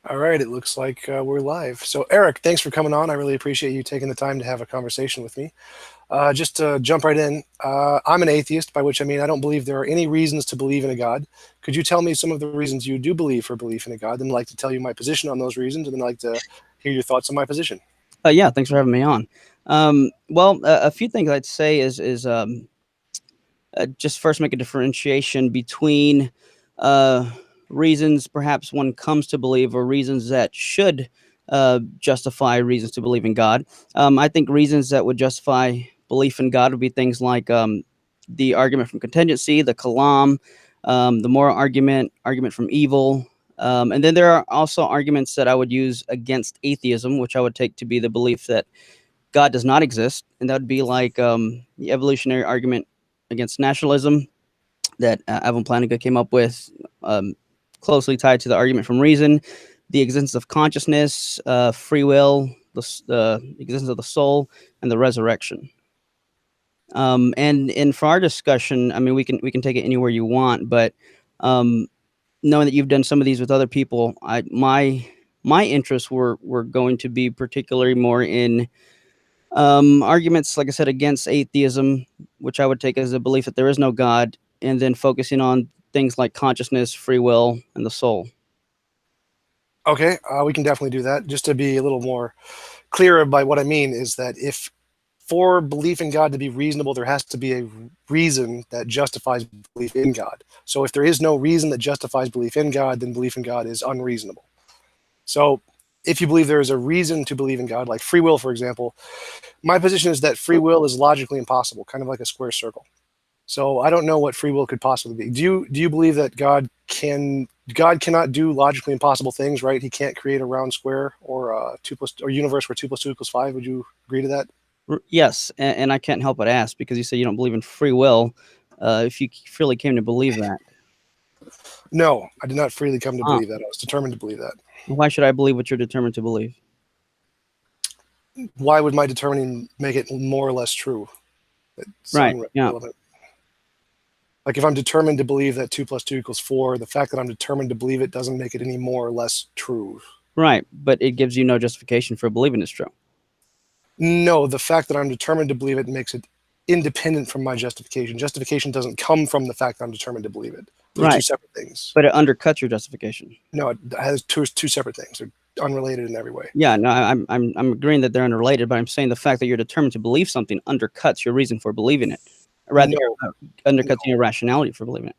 All right, it looks like we're live. So, Eric, thanks for coming on. I really appreciate you taking the time to have a conversation with me. Just to jump right in, I'm an atheist, by which I mean I don't believe there are any reasons to believe in a God. Could you tell me some of the reasons you do believe for belief in a God? Then I'd like to tell you my position on those reasons, and then I'd like to hear your thoughts on my position. Yeah, thanks for having me on. A few things I'd say is just first make a differentiation between uh, reasons perhaps one comes to believe or reasons that should justify reasons to believe in God. I think reasons that would justify belief in God would be things like the argument from contingency, the kalam, the moral argument from evil. And then there are also arguments that I would use against atheism, which I would take to be the belief that God does not exist. And that would be like the evolutionary argument against nationalism that Evan Plantinga came up with, closely tied to the argument from reason, the existence of consciousness, free will, the existence of the soul, and the resurrection. And for our discussion, I mean, we can take it anywhere you want, but um, knowing that you've done some of these with other people, my interests were going to be particularly more in arguments, like I said, against atheism, which I would take as a belief that there is no God, and then focusing on things like consciousness, free will, and the soul. Okay, we can definitely do that. Just to be a little more clear by what I mean is that if for belief in God to be reasonable, there has to be a reason that justifies belief in God. So if there is no reason that justifies belief in God, then belief in God is unreasonable. So if you believe there is a reason to believe in God, like free will, for example, my position is that free will is logically impossible, kind of like a square circle. So I don't know what free will could possibly be. Do you believe that God cannot do logically impossible things, right? He can't create a round square or or universe where 2 + 2 = 5. Would you agree to that? Yes, and I can't help but ask because you say you don't believe in free will. If you really came to believe that, No, I did not freely come to uh, believe that. I was determined to believe that. why should I believe what you're determined to believe? Why would my determining make it more or less true? It's Right. Yeah. irrelevant. Like if I'm determined to believe that 2 + 2 = 4, the fact that I'm determined to believe it doesn't make it any more or less true. Right, but it gives you no justification for believing it's true. No, the fact that I'm determined to believe it makes it independent from my justification. Justification doesn't come from the fact that I'm determined to believe it. Those are two Right, separate things. but it undercuts your justification. No, it has two separate things. They're unrelated in every way. Yeah, no, I'm agreeing that they're unrelated, but I'm saying the fact that you're determined to believe something undercuts your reason for believing it. Rather, No, undercuts no, your rationality for believing it.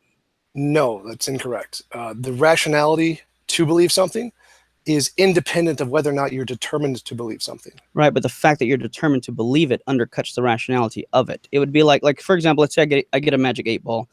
no, that's incorrect. The rationality to believe something is independent of whether or not you're determined to believe something. Right, but the fact that you're determined to believe it undercuts the rationality of it. It would be like for example, let's say I get a magic 8 ball,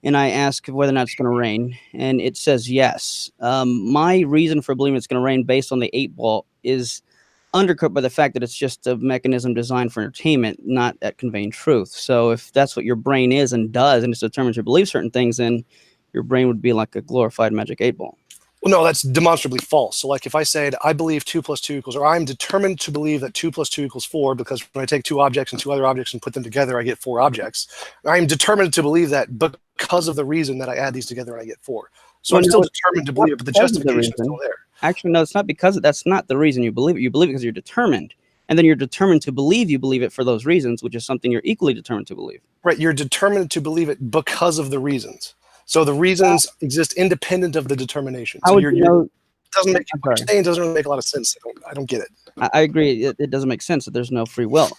and I ask whether or not it's going to rain, and it says yes. My reason for believing it's going to rain based on the 8 ball is undercut by the fact that it's just a mechanism designed for entertainment, not at conveying truth. So if that's what your brain is and does, and it's determined to believe certain things, then your brain would be like a glorified magic 8 ball. Well, no, that's demonstrably false. So like if I said, I believe 2 + 2 =, or I'm determined to believe that 2 + 2 = 4, because when I take two objects and two other objects and put them together, I get four objects. I'm determined to believe that because of the reason that I add these together and I get four. So Well, I'm still no, determined to it's not believe it, but the because of the justification is still reason. there. Actually, no, it's not because that's not the reason you believe it. You believe it because you're determined. And then you're determined to believe you believe it for those reasons, which is something you're equally determined to believe. Right, you're determined to believe it because of the reasons. So the reasons exist independent of the determination. How So would you know? doesn't make I'm what sorry. you're saying doesn't really make a lot of sense. I don't get it. I agree. It doesn't make sense that there's no free will.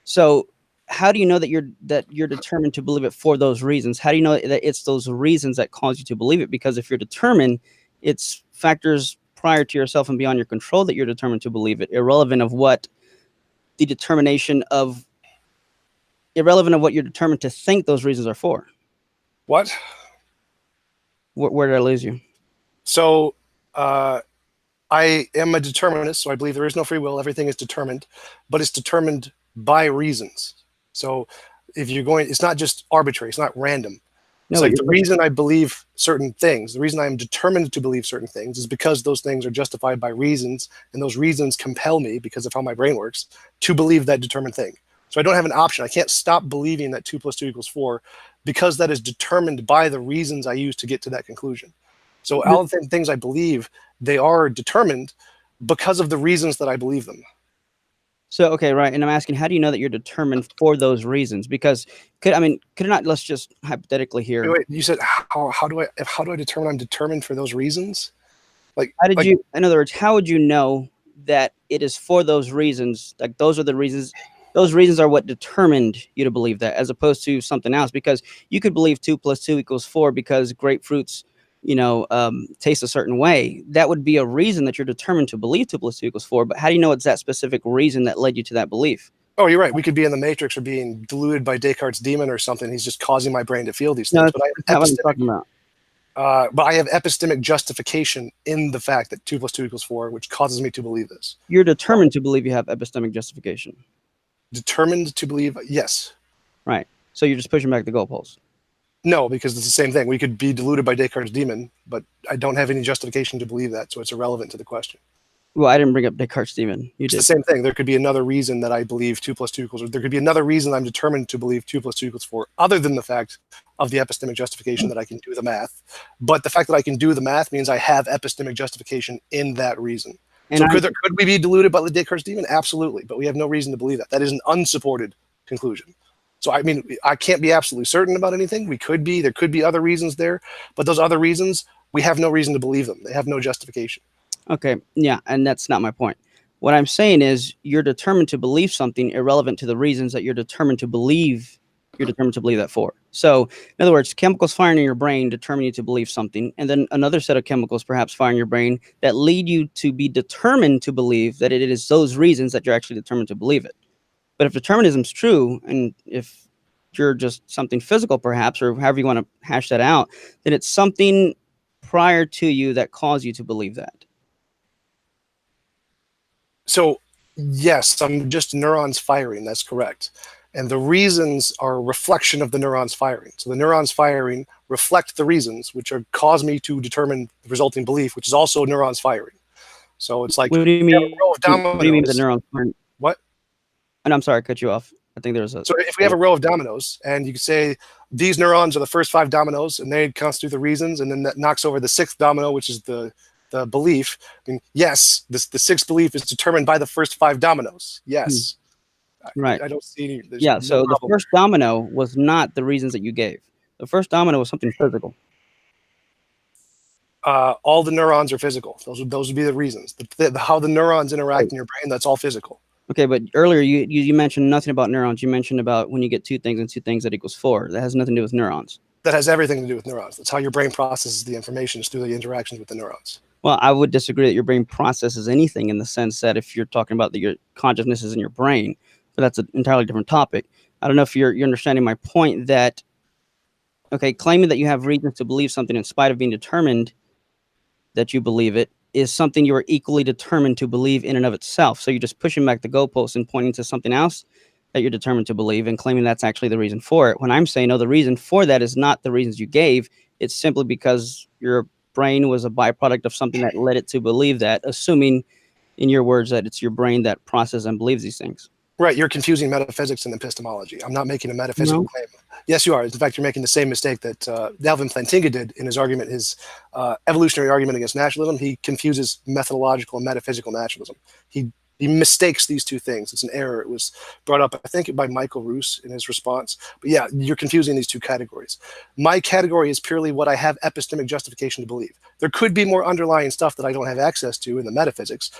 So how do you know that you're determined to believe it for those reasons? How do you know that it's those reasons that cause you to believe it? Because if you're determined, it's factors prior to yourself and beyond your control that you're determined to believe it, irrelevant of what the determination of irrelevant of what you're determined to think those reasons are for. What? Where did I lose you? So I am a determinist, so I believe there is no free will. Everything is determined, but it's determined by reasons. So if you're going, it's not just arbitrary. It's not random. It's No, like the reason I believe certain things, the reason I am determined to believe certain things is because those things are justified by reasons, and those reasons compel me, because of how my brain works, to believe that determined thing. So I don't have an option. I can't stop believing that 2 + 2 = 4 because that is determined by the reasons I use to get to that conclusion. So all the things I believe, they are determined because of the reasons that I believe them. So, okay, right. And I'm asking, how do you know that you're determined for those reasons? Because could it not, let's just hypothetically here. Wait, you said, how do I determine I'm determined for those reasons? How did you, in other words, how would you know that it is for those reasons? Like those are the reasons, those reasons are what determined you to believe that, as opposed to something else. Because you could believe 2 + 2 = 4 because grapefruits, taste a certain way. That would be a reason that you're determined to believe 2 + 2 = 4. But how do you know it's that specific reason that led you to that belief? Oh, you're right. We could be in the Matrix or being deluded by Descartes' demon or something. He's just causing my brain to feel these things. No, that's not what I'm talking about. But I have epistemic justification in the fact that 2 + 2 = 4, which causes me to believe this. You're determined to believe you have epistemic justification. Determined to believe, yes. Right. So you're just pushing back the goalposts. No, because it's the same thing. We could be deluded by Descartes' demon, but I don't have any justification to believe that, so it's irrelevant to the question. Well, I didn't bring up Descartes' demon. You It's did. the same thing. There could be another reason that I believe 2 + 2 = or there could be another reason I'm determined to believe 2 + 2 = 4, other than the fact of the epistemic justification that I can do the math. But the fact that I can do the math means I have epistemic justification in that reason. And so could we be deluded by the Descartes' demon? Absolutely, but we have no reason to believe that. That is an unsupported conclusion. So, I mean, I can't be absolutely certain about anything. We could be. There could be other reasons there. But those other reasons, we have no reason to believe them. They have no justification. Okay, yeah, and that's not my point. What I'm saying is you're determined to believe something irrelevant to the reasons that you're determined to believe that for. So, in other words, chemicals firing in your brain determine you to believe something, and then another set of chemicals perhaps firing in your brain that lead you to be determined to believe that it is those reasons that you're actually determined to believe it. But if determinism is true, and if you're just something physical perhaps, or however you want to hash that out, then it's something prior to you that caused you to believe that. So, yes, I'm just neurons firing. That's correct. And the reasons are a reflection of the neurons firing. So the neurons firing reflect the reasons, which are cause me to determine the resulting belief, which is also neurons firing. So it's like, what do you mean? What do you mean the neurons firing? What? And I'm sorry, I cut you off. I think there's a. So if we have a row of dominoes, and you could say these neurons are the first 5 dominoes, and they constitute the reasons, and then that knocks over the 6th domino, which is the belief. I mean, yes, the 6th belief is determined by the first 5 dominoes. Yes. Right. I don't see any. Yeah. So the first domino was not the reasons that you gave. The first domino was something physical. All the neurons are physical. Those would be the reasons. How the neurons interact in your brain, that's all physical. Okay, but earlier you mentioned nothing about neurons. You mentioned about when you get 2 things and 2 things that equals 4. That has nothing to do with neurons. That has everything to do with neurons. That's how your brain processes the information, is through the interactions with the neurons. Well, I would disagree that your brain processes anything, in the sense that if you're talking about your consciousness is in your brain, but that's an entirely different topic. I don't know if you're understanding my point that, okay, claiming that you have reasons to believe something in spite of being determined that you believe it is something you are equally determined to believe in and of itself. So you're just pushing back the goalposts and pointing to something else that you're determined to believe and claiming that's actually the reason for it. When I'm saying, no, the reason for that is not the reasons you gave. It's simply because your brain was a byproduct of something that led it to believe that, assuming, in your words, that it's your brain that processes and believes these things. Right, you're confusing metaphysics and epistemology. I'm not making a metaphysical claim. Yes, you are. In fact, you're making the same mistake that Alvin Plantinga did in his argument, his evolutionary argument against naturalism. He confuses methodological and metaphysical naturalism. He mistakes these two things. It's an error. It was brought up, I think, by Michael Roos in his response. But yeah, you're confusing these two categories. My category is purely what I have epistemic justification to believe. There could be more underlying stuff that I don't have access to in the metaphysics,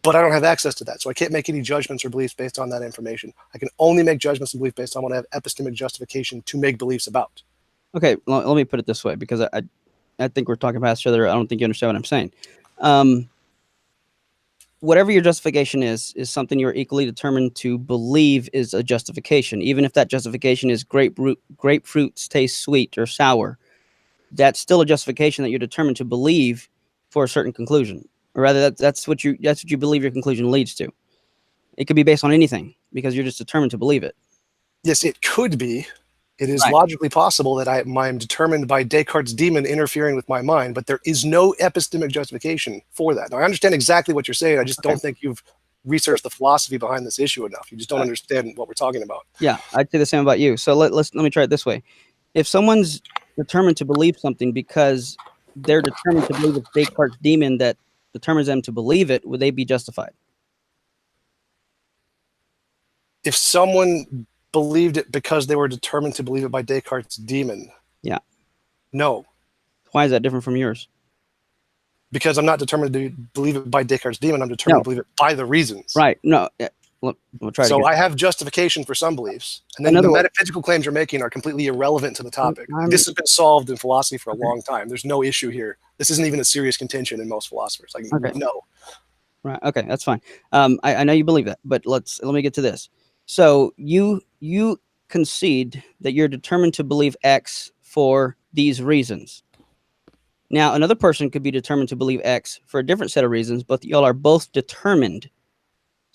but I don't have access to that. So I can't make any judgments or beliefs based on that information. I can only make judgments and beliefs based on what I have epistemic justification to make beliefs about. Okay, let me put it this way, because I think we're talking past each other. I don't think you understand what I'm saying. Whatever your justification is something you're equally determined to believe is a justification. Even if that justification is grapefruits taste sweet or sour, that's still a justification that you're determined to believe for a certain conclusion. Or rather, that's what you believe your conclusion leads to. It could be based on anything because you're just determined to believe it. Yes, it could be. It is logically possible that I'm determined by Descartes' demon interfering with my mind, but there is no epistemic justification for that. Now, I understand exactly what you're saying. I just don't think you've researched the philosophy behind this issue enough. You just don't understand what we're talking about. Yeah, I'd say the same about you. So let me try it this way. If someone's determined to believe something because they're determined to believe it's Descartes' demon that determines them to believe it, would they be justified? If someone believed it because they were determined to believe it by Descartes' demon. Yeah. No. Why is that different from yours? Because I'm not determined to believe it by Descartes' demon. I'm determined to believe it by the reasons. Right. No. We'll try so I have justification for some beliefs. And then the metaphysical claims you're making are completely irrelevant to the topic. This has been solved in philosophy for a long time. There's no issue here. This isn't even a serious contention in most philosophers. Like, no. Right. Okay, that's fine. I know you believe that, but let me get to this. So you concede that you're determined to believe X for these reasons. Now, another person could be determined to believe X for a different set of reasons, but y'all are both determined.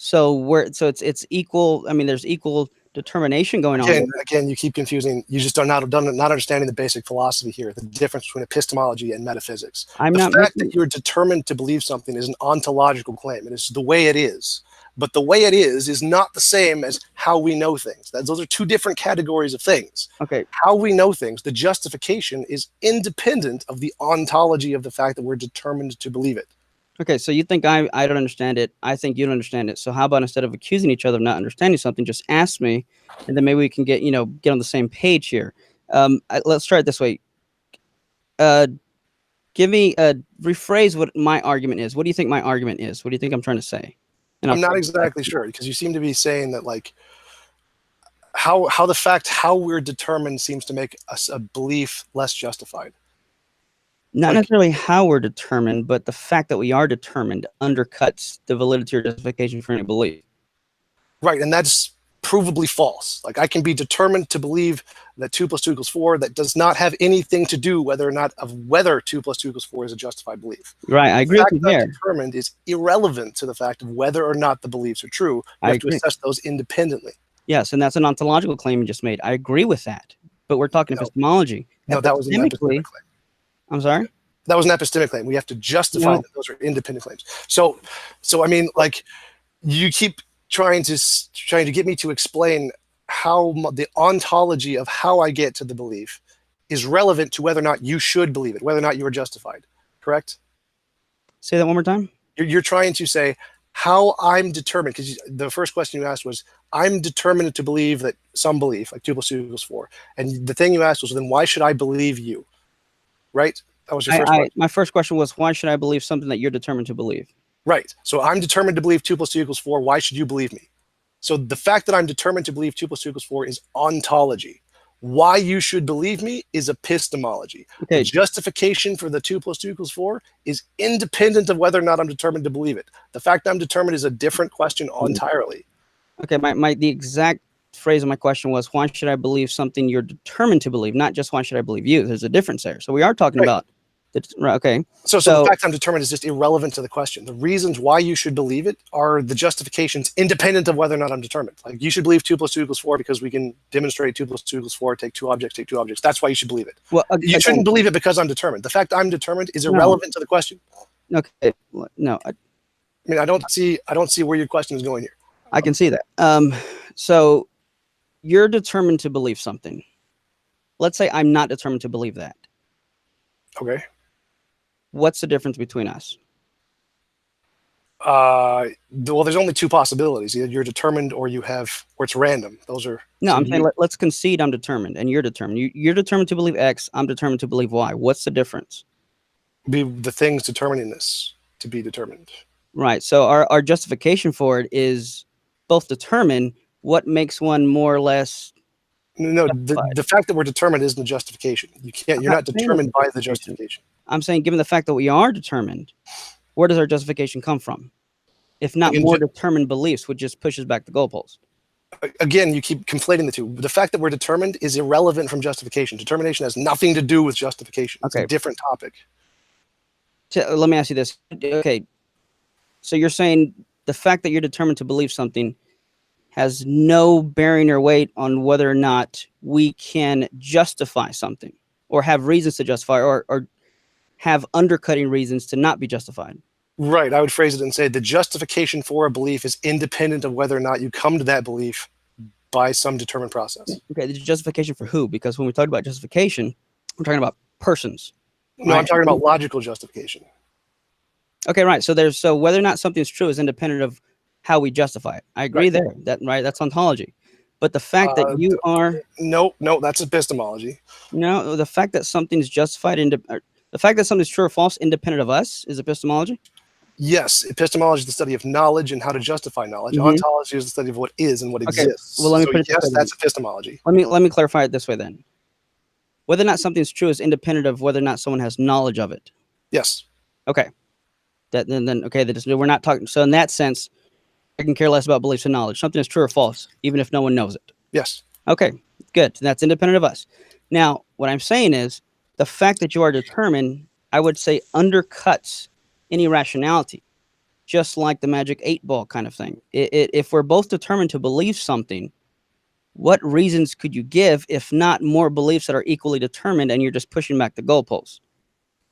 So it's equal. I mean, there's equal determination going on. Again, you keep confusing. You just are not understanding the basic philosophy here. The difference between epistemology and metaphysics. The fact that you're determined to believe something is an ontological claim. It is the way it is. But the way it is not the same as how we know things. Those are two different categories of things. Okay. How we know things, the justification is independent of the ontology of the fact that we're determined to believe it. Okay, so you think I don't understand it. I think you don't understand it. So how about instead of accusing each other of not understanding something, just ask me, and then maybe we can get on the same page here. Let's try it this way. Give me rephrase what my argument is. What do you think my argument is? What do you think I'm trying to say? And I'm not exactly sure, because you seem to be saying that like how we're determined seems to make a belief less justified. Not necessarily how we're determined, but the fact that we are determined undercuts the validity or justification for any belief. Right, and that's provably false. Like, I can be determined to believe that 2 + 2 = 4. That does not have anything to do whether 2 + 2 = 4 is a justified belief. Right, I agree with you there. Determined is irrelevant to the fact of whether or not the beliefs are true. You have to assess those independently. Yes, and that's an ontological claim you just made. I agree with that, but we're talking epistemology. No, that was an epistemic claim. I'm sorry? That was an epistemic claim. We have to justify that those are independent claims. So I mean, like, you keep trying to get me to explain how the ontology of how I get to the belief is relevant to whether or not you should believe it, whether or not you are justified. Correct? Say that one more time. You're trying to say how I'm determined, because the first question you asked was, I'm determined to believe that some belief, like 2 + 2 = 4. And the thing you asked was, then why should I believe you? Right? That was your first question. My first question was, why should I believe something that you're determined to believe? Right. So I'm determined to believe 2 + 2 = 4. Why should you believe me? So the fact that I'm determined to believe 2 + 2 = 4 is ontology. Why you should believe me is epistemology. Okay. The justification for the 2 + 2 = 4 is independent of whether or not I'm determined to believe it. The fact that I'm determined is a different question entirely. Okay. The exact phrase of my question was, why should I believe something you're determined to believe, not just why should I believe you? There's a difference there. So we are talking about okay. So the fact I'm determined is just irrelevant to the question. The reasons why you should believe it are the justifications independent of whether or not I'm determined. Like, you should believe 2 + 2 = 4 because we can demonstrate 2 + 2 = 4, take two objects. That's why you should believe it. Well, you shouldn't believe it because I'm determined. The fact I'm determined is irrelevant to the question. Okay. No. I mean, I don't see where your question is going here. I can see that. So you're determined to believe something. Let's say I'm not determined to believe that. Okay. What's the difference between us? Well, there's only two possibilities. Either you're determined or it's random. Those are... No, I'm saying let's concede I'm determined and you're determined. You're determined to believe X. I'm determined to believe Y. What's the difference? Be the things determining this to be determined. Right. So our justification for it is both determined. What makes one more or less... No, the fact that we're determined isn't a justification. You're not determined by the justification. I'm saying, given the fact that we are determined, where does our justification come from? If not more determined beliefs, which just pushes back the goalpost. Again, you keep conflating the two. The fact that we're determined is irrelevant from justification. Determination has nothing to do with justification. It's a different topic. Let me ask you this. Okay, so you're saying the fact that you're determined to believe something has no bearing or weight on whether or not we can justify something or have reasons to justify or have undercutting reasons to not be justified. Right. I would phrase it and say the justification for a belief is independent of whether or not you come to that belief by some determined process. Okay. The justification for who? Because when we talk about justification, we're talking about persons. No, I'm talking about logical justification. Okay, right. So whether or not something's true is independent of how we justify it. I agree there. That's ontology. But the fact that you are no, that's epistemology. no, the fact that something's justified the fact that something's true or false independent of us is epistemology. Yes, epistemology is the study of knowledge and how to justify knowledge. Ontology is the study of what is and what exists. Well, let me put it yes, that's epistemology. Let me clarify it this way then. Whether or not something's true is independent of whether or not someone has knowledge of it. Yes. Okay. We're not talking. So in that sense, I can care less about beliefs and knowledge. Something is true or false, even if no one knows it. Yes. Okay, good. That's independent of us. Now, what I'm saying is the fact that you are determined, I would say, undercuts any rationality, just like the magic 8-ball kind of thing. If we're both determined to believe something, what reasons could you give if not more beliefs that are equally determined and you're just pushing back the goalposts?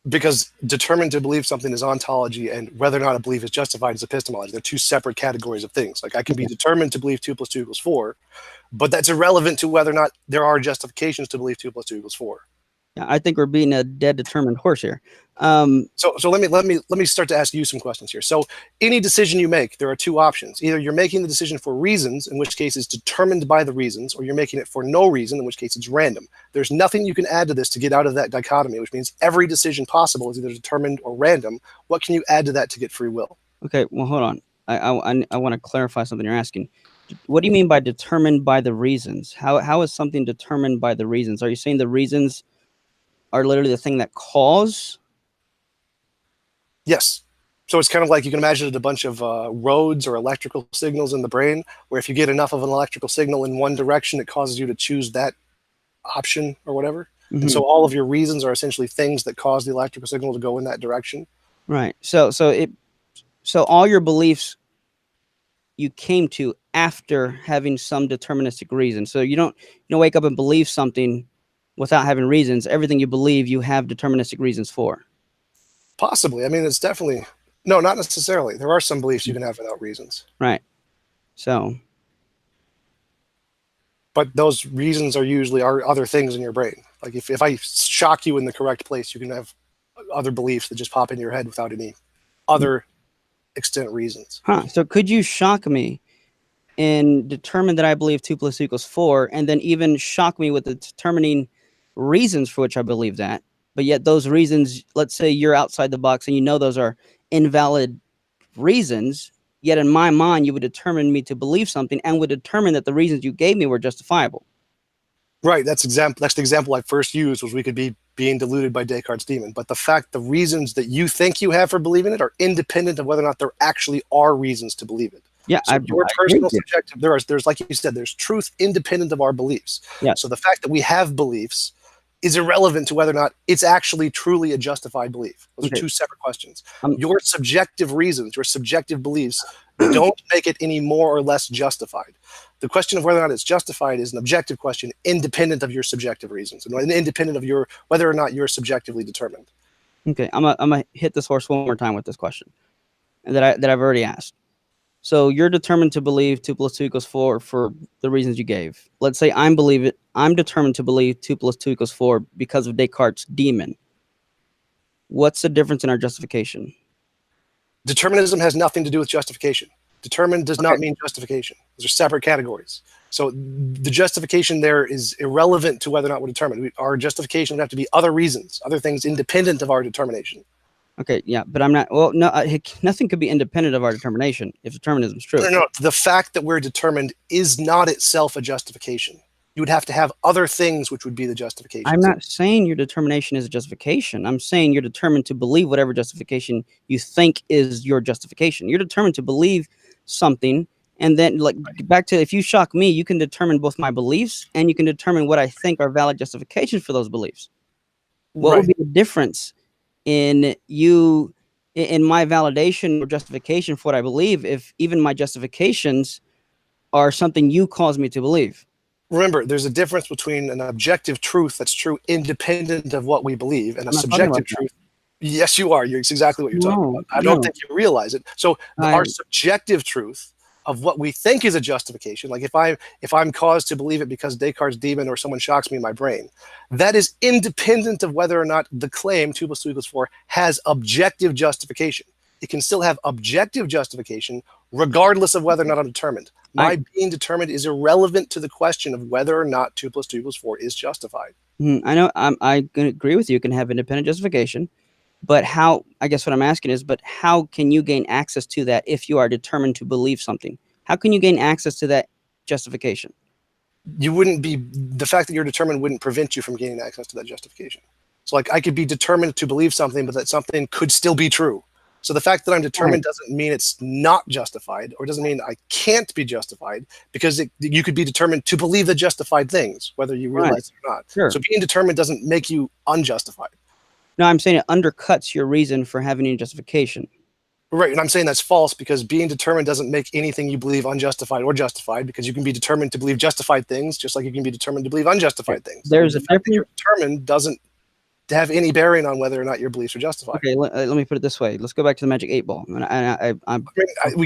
Because determined to believe something is ontology, and whether or not a belief is justified is epistemology. They're two separate categories of things. Like I can be determined to believe 2 + 2 = 4, but that's irrelevant to whether or not there are justifications to believe 2 + 2 = 4. Yeah, I think we're beating a dead determined horse here. So let me start to ask you some questions here. So any decision you make, there are two options. Either you're making the decision for reasons, in which case it's determined by the reasons, or you're making it for no reason, in which case it's random. There's nothing you can add to this to get out of that dichotomy, which means every decision possible is either determined or random. What can you add to that to get free will? Okay, well, hold on. I want to clarify something you're asking. What do you mean by determined by the reasons? How is something determined by the reasons? Are you saying the reasons are literally the thing that cause? Yes. So it's kind of like you can imagine a bunch of roads or electrical signals in the brain, where if you get enough of an electrical signal in one direction, it causes you to choose that option or whatever. And so all of your reasons are essentially things that cause the electrical signal to go in that direction. Right. So all your beliefs you came to after having some deterministic reason. So you don't wake up and believe something without having reasons. Everything you believe, you have deterministic reasons for. Possibly. I mean, it's definitely no, not necessarily. There are some beliefs you can have without reasons. Right. So. But those reasons are usually other things in your brain. Like if I shock you in the correct place, you can have other beliefs that just pop into your head without any other extent reasons. So could you shock me and determine that I believe 2 + 2 = 4, and then even shock me with the determining reasons for which I believe that, but yet those reasons, let's say you're outside the box and you know those are invalid reasons, yet in my mind you would determine me to believe something and would determine that the reasons you gave me were justifiable. Right. That's the example I first used, was we could be being deluded by Descartes' demon. But the fact the reasons that you think you have for believing it are independent of whether or not there actually are reasons to believe it. Yeah, so your personal subjective, there's like you said, there's truth independent of our beliefs. Yeah. So the fact that we have beliefs is irrelevant to whether or not it's actually truly a justified belief. Those are two separate questions. Your subjective reasons, your subjective beliefs don't make it any more or less justified. The question of whether or not it's justified is an objective question, independent of your subjective reasons, and independent of whether or not you're subjectively determined. Okay, I'm gonna hit this horse one more time with this question that I've already asked. So you're determined to believe 2 + 2 = 4 for the reasons you gave. Let's say I'm determined to believe 2 + 2 = 4 because of Descartes' demon. What's the difference in our justification? Determinism has nothing to do with justification. Determined does not mean justification. Those are separate categories. So the justification there is irrelevant to whether or not we're determined. Our justification would have to be other reasons, other things independent of our determination. Okay, yeah, but I'm not. Well, no, nothing could be independent of our determination if determinism is true. No, the fact that we're determined is not itself a justification. You would have to have other things which would be the justification. I'm not saying your determination is a justification. I'm saying you're determined to believe whatever justification you think is your justification. You're determined to believe something, and then back to, if you shock me, you can determine both my beliefs and you can determine what I think are valid justifications for those beliefs. What would be the difference in my validation or justification for what I believe if even my justifications are something you cause me to believe? Remember, there's a difference between an objective truth that's true independent of what we believe and a subjective truth. Yes, you are. It's exactly what you're talking about. I don't think you realize it. So our subjective truth of what we think is a justification, like if I'm caused to believe it because Descartes' demon or someone shocks me in my brain, that is independent of whether or not the claim 2 + 2 = 4 has objective justification. It can still have objective justification regardless of whether or not I'm determined. My being determined is irrelevant to the question of whether or not 2 + 2 = 4 is justified. I know I can agree with you. You can have independent justification, but how? I guess what I'm asking is, but how can you gain access to that if you are determined to believe something? How can you gain access to that justification? You wouldn't be, the fact that you're determined wouldn't prevent you from gaining access to that justification. So like I could be determined to believe something, but that something could still be true. So the fact that I'm determined doesn't mean it's not justified, or doesn't mean I can't be justified, because you could be determined to believe the justified things, whether you realize it or not. Sure. So being determined doesn't make you unjustified. No, I'm saying it undercuts your reason for having any justification. Right, and I'm saying that's false, because being determined doesn't make anything you believe unjustified or justified, because you can be determined to believe justified things just like you can be determined to believe unjustified things. There's a fact that you're determined doesn't have any bearing on whether or not your beliefs are justified. Okay, let me put it this way. Let's go back to the magic 8 ball. We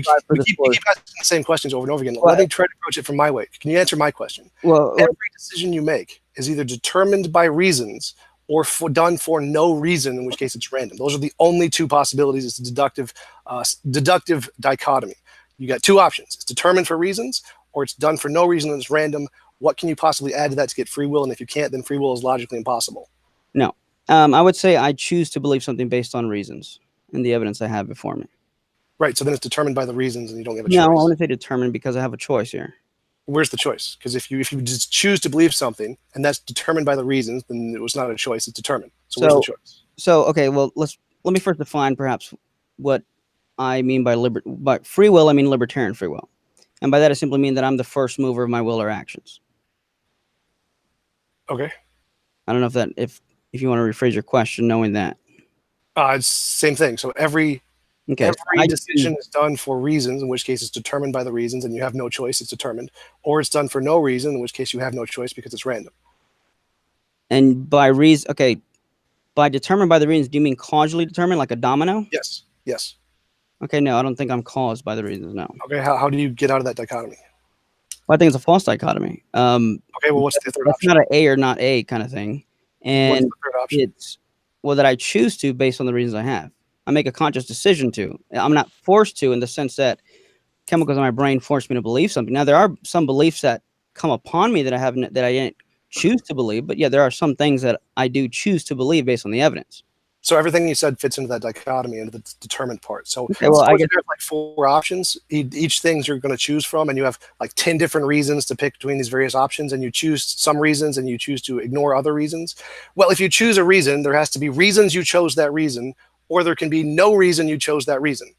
keep asking the same questions over and over again. Let me try to approach it from my way. Can you answer my question? Well, every decision you make is either determined by reasons or done for no reason, in which case it's random. Those are the only two possibilities. It's a deductive dichotomy. You got two options. It's determined for reasons, or it's done for no reason and it's random. What can you possibly add to that to get free will? And if you can't, then free will is logically impossible. No. I would say I choose to believe something based on reasons and the evidence I have before me. Right, so then it's determined by the reasons and you don't have a choice. No, I want to say determined because I have a choice here. Where's the choice? Because if you just choose to believe something and that's determined by the reasons, then it was not a choice, it's determined. So where's the choice? So okay, well let me first define perhaps what I mean by free will. I mean libertarian free will. And by that I simply mean that I'm the first mover of my will or actions. Okay. I don't know if you want to rephrase your question knowing that. It's same thing. So every decision is done for reasons, in which case it's determined by the reasons and you have no choice, it's determined. Or it's done for no reason, in which case you have no choice because it's random. And by reason, okay, by determined by the reasons, do you mean causally determined, like a domino? Yes, yes. Okay, no, I don't think I'm caused by the reasons, no. Okay, how do you get out of that dichotomy? Well, I think it's a false dichotomy. Okay, well, what's the third option? It's not an A or not A kind of thing. And what's the third option? It's, well, that I choose to based on the reasons I have. I make a conscious decision to. I'm not forced to, in the sense that chemicals in my brain force me to believe something. Now, there are some beliefs that come upon me that I didn't choose to believe, but yeah, there are some things that I do choose to believe based on the evidence. So everything you said fits into that dichotomy, into the determined part. So, okay, well, I guess you have like 4 options. Each thing you're going to choose from, and you have like 10 different reasons to pick between these various options, and you choose some reasons and you choose to ignore other reasons. Well, if you choose a reason, there has to be reasons you chose that reason, or there can be no reason you chose that reason,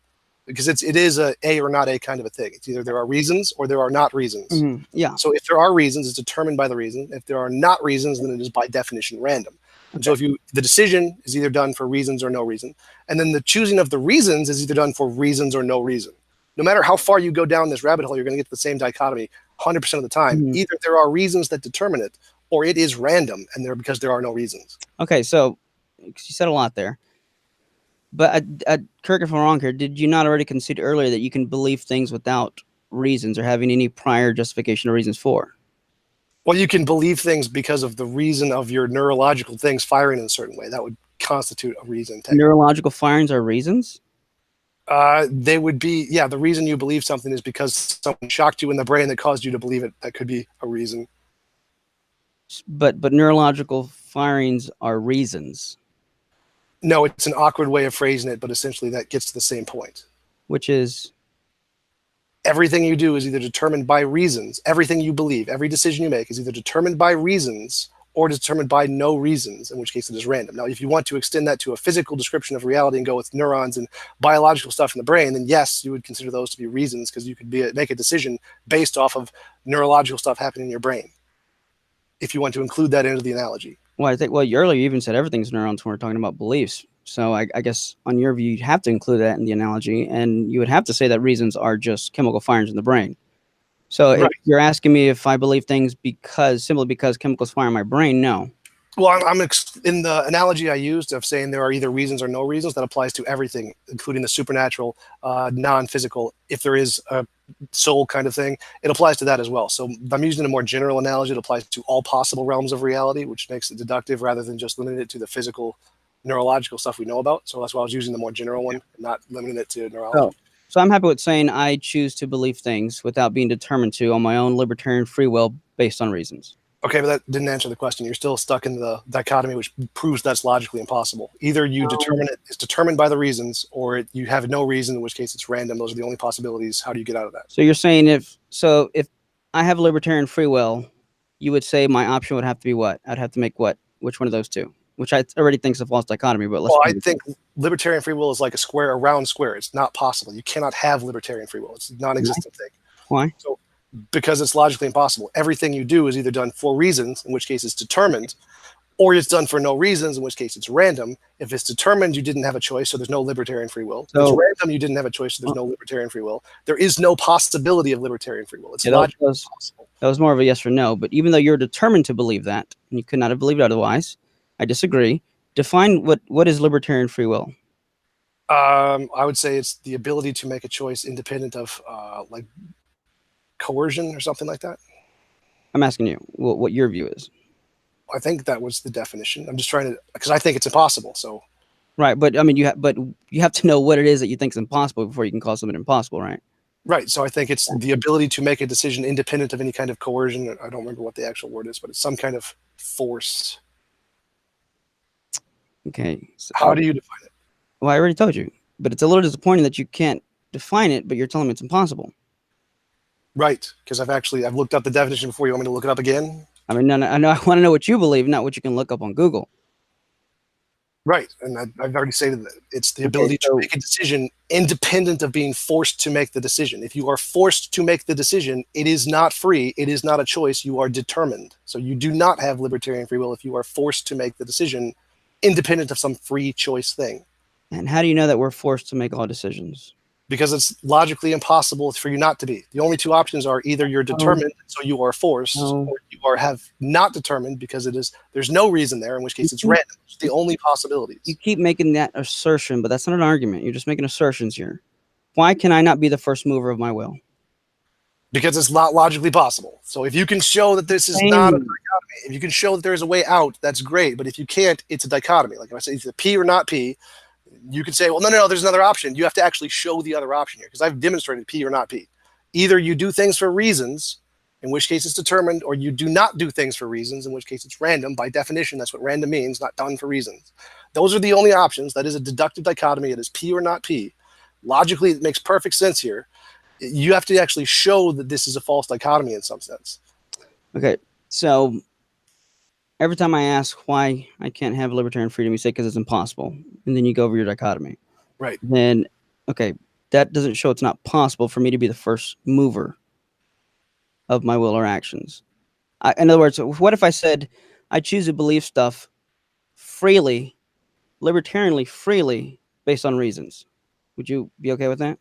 because it is a or not a kind of a thing. It's either there are reasons or there are not reasons. Mm-hmm. Yeah. So if there are reasons, it's determined by the reason. If there are not reasons, then it is by definition random. And so the decision is either done for reasons or no reason. And then the choosing of the reasons is either done for reasons or no reason. No matter how far you go down this rabbit hole, you're going to get to the same dichotomy 100% of the time. Mm-hmm. Either there are reasons that determine it, or it is random, and because there are no reasons. Okay, so you said a lot there. But correct if I'm wrong here, did you not already concede earlier that you can believe things without reasons or having any prior justification or reasons for? Well, you can believe things because of the reason of your neurological things firing in a certain way. That would constitute a reason. Neurological firings are reasons? They would be, yeah, the reason you believe something is because someone shocked you in the brain that caused you to believe it. That could be a reason. But neurological firings are reasons. No, it's an awkward way of phrasing it, but essentially that gets to the same point. Which is? Everything you do is either determined by reasons. Everything you believe, every decision you make is either determined by reasons or determined by no reasons, in which case it is random. Now, if you want to extend that to a physical description of reality and go with neurons and biological stuff in the brain, then yes, you would consider those to be reasons, because you could make a decision based off of neurological stuff happening in your brain, if you want to include that into the analogy. Well, I think, earlier you even said everything's neurons when we're talking about beliefs. So I guess on your view, you'd have to include that in the analogy, and you would have to say that reasons are just chemical firings in the brain. So right. If you're asking me if I believe things simply because chemicals fire in my brain, no. Well, in the analogy I used of saying there are either reasons or no reasons, that applies to everything, including the supernatural, non-physical. If there is a soul kind of thing, it applies to that as well. So I'm using a more general analogy. It applies to all possible realms of reality, which makes it deductive rather than just limiting it to the physical, neurological stuff we know about. So that's why I was using the more general one, not limiting it to neurology. So I'm happy with saying I choose to believe things without being determined to on my own libertarian free will based on reasons. Okay, but that didn't answer the question. You're still stuck in the dichotomy, which proves that's logically impossible. Either you determine it's determined by the reasons, or you have no reason, in which case it's random. Those are the only possibilities. How do you get out of that? So you're saying if I have libertarian free will, you would say my option would have to be what? I'd have to make what? Which one of those two? Which I already think is a false dichotomy. But well, I think libertarian free will is like a round square. It's not possible. You cannot have libertarian free will. It's a non-existent thing. Why? So because it's logically impossible. Everything you do is either done for reasons, in which case it's determined, or it's done for no reasons, in which case it's random. If it's determined, you didn't have a choice, so there's no libertarian free will. If it's random, you didn't have a choice, so there's no libertarian free will. There is no possibility of libertarian free will. It's logically impossible. That was more of a yes or no, but even though you're determined to believe that, and you could not have believed otherwise, I disagree. Define what is libertarian free will? I would say it's the ability to make a choice independent of like coercion or something like that. I'm asking you what your view is. I think that was the definition. I'm just trying to, because I think it's impossible. So, right, but I mean, you have to know what it is that you think is impossible before you can call something impossible, right? Right. So I think it's the ability to make a decision independent of any kind of coercion. I don't remember what the actual word is, but it's some kind of force. Okay. So how do you define it? Well, I already told you, but it's a little disappointing that you can't define it, but you're telling me it's impossible. Right, because I've looked up the definition before. You want me to look it up again? I mean, no, I know. I want to know what you believe, not what you can look up on Google. Right, and I've already stated that it's the ability to make a decision independent of being forced to make the decision. If you are forced to make the decision, it is not free. It is not a choice. You are determined. So you do not have libertarian free will if you are forced to make the decision independent of some free choice thing. And how do you know that we're forced to make all decisions? Because it's logically impossible for you not to be. The only two options are either you're determined, so you are forced, or you have not determined because there's no reason there, in which case it's random. It's the only possibilities. You keep making that assertion, but that's not an argument. You're just making assertions here. Why can I not be the first mover of my will? Because it's not logically possible. So if you can show that this is not a dichotomy, if you can show that there's a way out, that's great. But if you can't, it's a dichotomy. Like if I say it's P or not P, you can say, well, no, there's another option. You have to actually show the other option here, because I've demonstrated P or not P. Either you do things for reasons, in which case it's determined, or you do not do things for reasons, in which case it's random. By definition, that's what random means, not done for reasons. Those are the only options. That is a deductive dichotomy. It is P or not P. Logically, it makes perfect sense here. You have to actually show that this is a false dichotomy in some sense. Okay, so every time I ask why I can't have libertarian freedom, you say because it's impossible. And then you go over your dichotomy. Right. Then, okay, that doesn't show it's not possible for me to be the first mover of my will or actions. In other words, what if I said I choose to believe stuff freely, libertarianly freely, based on reasons? Would you be okay with that?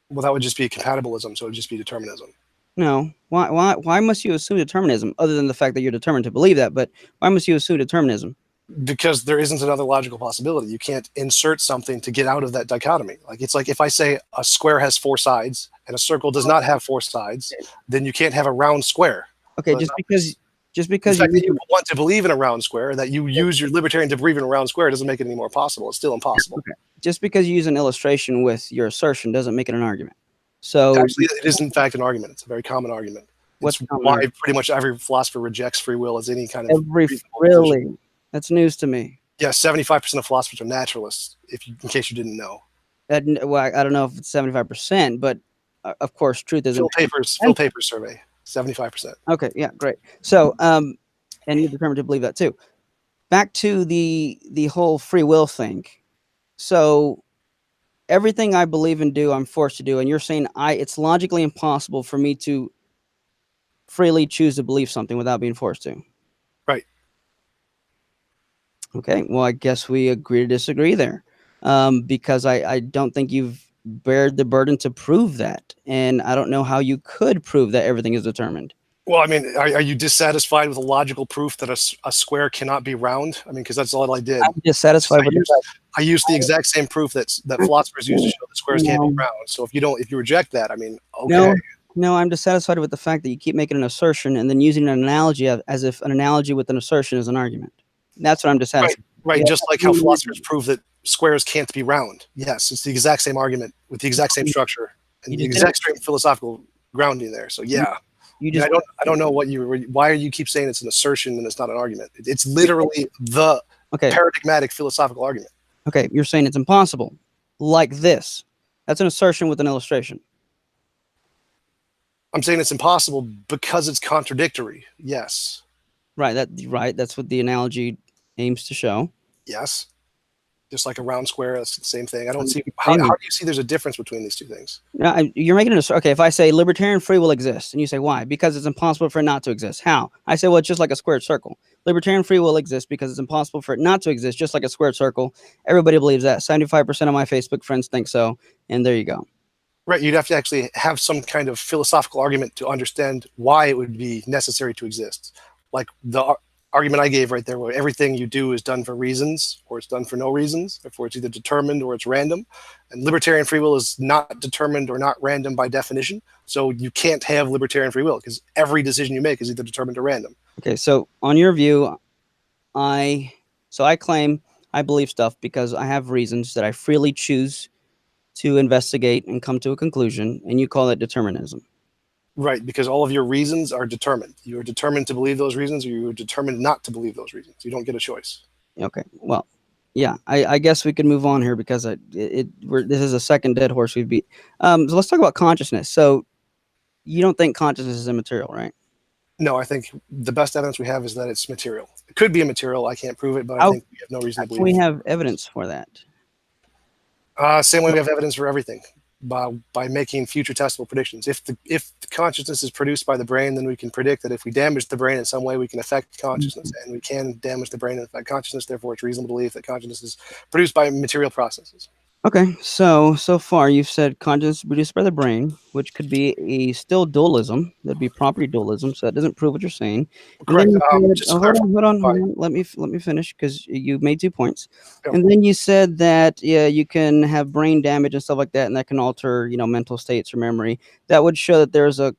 Well, that would just be compatibilism, so it would just be determinism. No. Why must you assume determinism, other than the fact that you're determined to believe that? But why must you assume determinism? Because there isn't another logical possibility. You can't insert something to get out of that dichotomy. Like it's like if I say a square has four sides and a circle does not have four sides, then you can't have a round square. Okay, just because you want to believe in a round square, that you use your libertarian to believe in a round square, doesn't make it any more possible. It's still impossible. Okay. Just because you use an illustration with your assertion doesn't make it an argument. So actually, it is in fact an argument. It's a very common argument. It's why pretty much every philosopher rejects free will as any kind of really. That's news to me. Yeah, 75% of philosophers are naturalists. In case you didn't know. Well, I don't know if it's 75%, but of course, truth isn't. Phil Papers survey, 75%. Okay, yeah, great. So, and you're determined to believe that too. Back to the whole free will thing. So, everything I believe and do, I'm forced to do, and you're saying it's logically impossible for me to freely choose to believe something without being forced to. Right. Okay, well, I guess we agree to disagree there, because I don't think you've bared the burden to prove that, and I don't know how you could prove that everything is determined. Well, I mean, are you dissatisfied with a logical proof that a square cannot be round? I mean, because that's all I did. I'm dissatisfied with I used the exact same proof that philosophers use to show that squares can't be No. round. So if you reject that, I mean, okay. No, I'm dissatisfied with the fact that you keep making an assertion and then using an analogy as if an analogy with an assertion is an argument. That's what I'm dissatisfied. Right. Yeah. Just like how philosophers prove that squares can't be round. Yes, it's the exact same argument with the exact same structure and the exact same philosophical grounding there. So yeah. I don't know why you keep saying it's an assertion and it's not an argument. It's literally the paradigmatic philosophical argument. Okay, you're saying it's impossible, like this. That's an assertion with an illustration. I'm saying it's impossible because it's contradictory. Yes. Right. That's what the analogy aims to show. Yes. Just like a round square, that's the same thing. I don't see how do you see there's a difference between these two things? You're making it okay. If I say libertarian free will exists, and you say why? Because it's impossible for it not to exist. How? I say, well, it's just like a squared circle. Libertarian free will exists because it's impossible for it not to exist, just like a squared circle. Everybody believes that. 75% of my Facebook friends think so, and there you go. Right. You'd have to actually have some kind of philosophical argument to understand why it would be necessary to exist. Like the argument I gave right there, where everything you do is done for reasons, or it's done for no reasons, therefore it's either determined or it's random. And libertarian free will is not determined or not random by definition. So you can't have libertarian free will because every decision you make is either determined or random. Okay, so on your view, I claim I believe stuff because I have reasons that I freely choose to investigate and come to a conclusion, and you call it determinism. Right, because all of your reasons are determined. You are determined to believe those reasons, or you are determined not to believe those reasons. You don't get a choice. Okay, well, yeah, I guess we could move on here because this is a second dead horse we've beat. So let's talk about consciousness. So you don't think consciousness is immaterial, right? No, I think the best evidence we have is that it's material. It could be immaterial. I can't prove it, but I think we have no reason to believe it. We have evidence for that. Same way we have evidence for everything. By making future testable predictions. If the consciousness is produced by the brain, then we can predict that if we damage the brain in some way, we can affect consciousness, and we can damage the brain and affect consciousness. Therefore, it's reasonable to believe that consciousness is produced by material processes. Okay, so far you've said consciousness is produced by the brain, which could be still dualism. That'd be property dualism, so that doesn't prove what you're saying. Correct. Hold on. Let me finish because you made 2 points, and then you said that you can have brain damage and stuff like that, and that can alter mental states or memory. That would show that there's a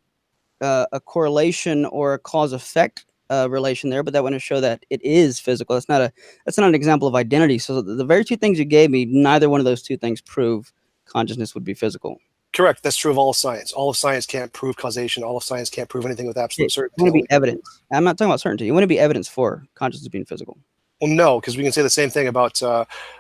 correlation or a cause effect relation there, but that wouldn't show that it is physical. That's not an example of identity. So the very 2 things you gave me, neither one of those 2 things prove consciousness would be physical. Correct. That's true of all of science. All of science can't prove causation. All of science can't prove anything with absolute certainty. It want to be evidence. I'm not talking about certainty. It want to be evidence for consciousness being physical. Well, no, because we can say the same thing about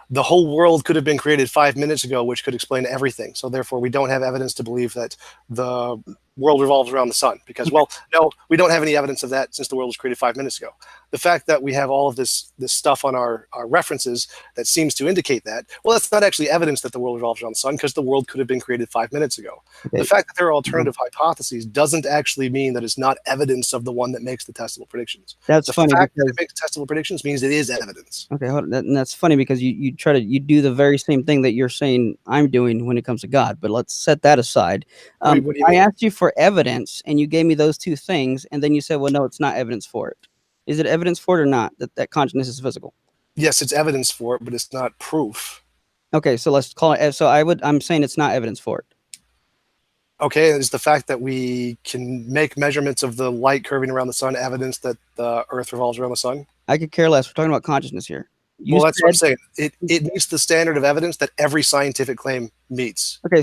the whole world could have been created 5 minutes ago, which could explain everything. So therefore, we don't have evidence to believe that the world revolves around the sun. Because, well, no, we don't have any evidence of that since the world was created 5 minutes ago. The fact that we have all of this stuff on our references that seems to indicate that, well, that's not actually evidence that the world revolves around the sun because the world could have been created 5 minutes ago. Okay. The fact that there are alternative hypotheses doesn't actually mean that it's not evidence of the one that makes the testable predictions. That's funny. The fact that it makes testable predictions means it is evidence. Okay, hold on. And that's funny because you do the very same thing that you're saying I'm doing when it comes to God. But let's set that aside. What do you mean? I asked you for evidence, and you gave me those 2 things, and then you said, "Well, no, it's not evidence for it." Is it evidence for it or not that consciousness is physical? Yes, it's evidence for it, but it's not proof. Okay, so let's call it. So I'm saying it's not evidence for it. Okay, is the fact that we can make measurements of the light curving around the sun evidence that the Earth revolves around the sun? I could care less. We're talking about consciousness here. Well, that's what I'm saying. It meets the standard of evidence that every scientific claim meets. Okay,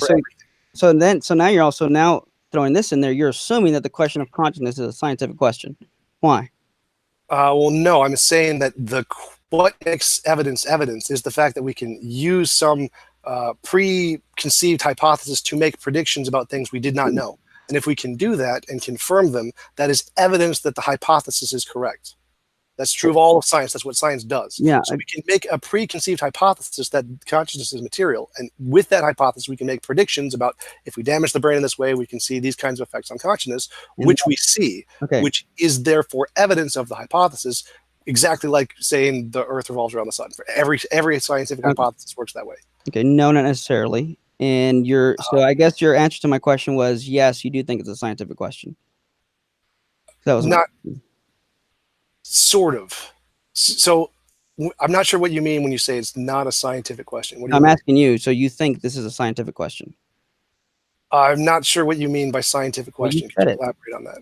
so now you're also now throwing this in there. You're assuming that the question of consciousness is a scientific question. Why? Well, no, I'm saying that what makes evidence is the fact that we can use some preconceived hypothesis to make predictions about things we did not know. And if we can do that and confirm them, that is evidence that the hypothesis is correct. That's true of all of science. That's what science does. Yeah. So we can make a preconceived hypothesis that consciousness is material. And with that hypothesis, we can make predictions about if we damage the brain in this way, we can see these kinds of effects on consciousness, which we see, which is therefore evidence of the hypothesis, exactly like saying the Earth revolves around the sun. For every scientific hypothesis works that way. Okay, no, not necessarily. And so I guess your answer to my question was yes, you do think it's a scientific question. That was not sort of. So I'm not sure what you mean when you say it's not a scientific question. What do you I'm mean? asking you. So you think this is a scientific question? I'm not sure what you mean by scientific Well, you question. Could said you it. elaborate on that?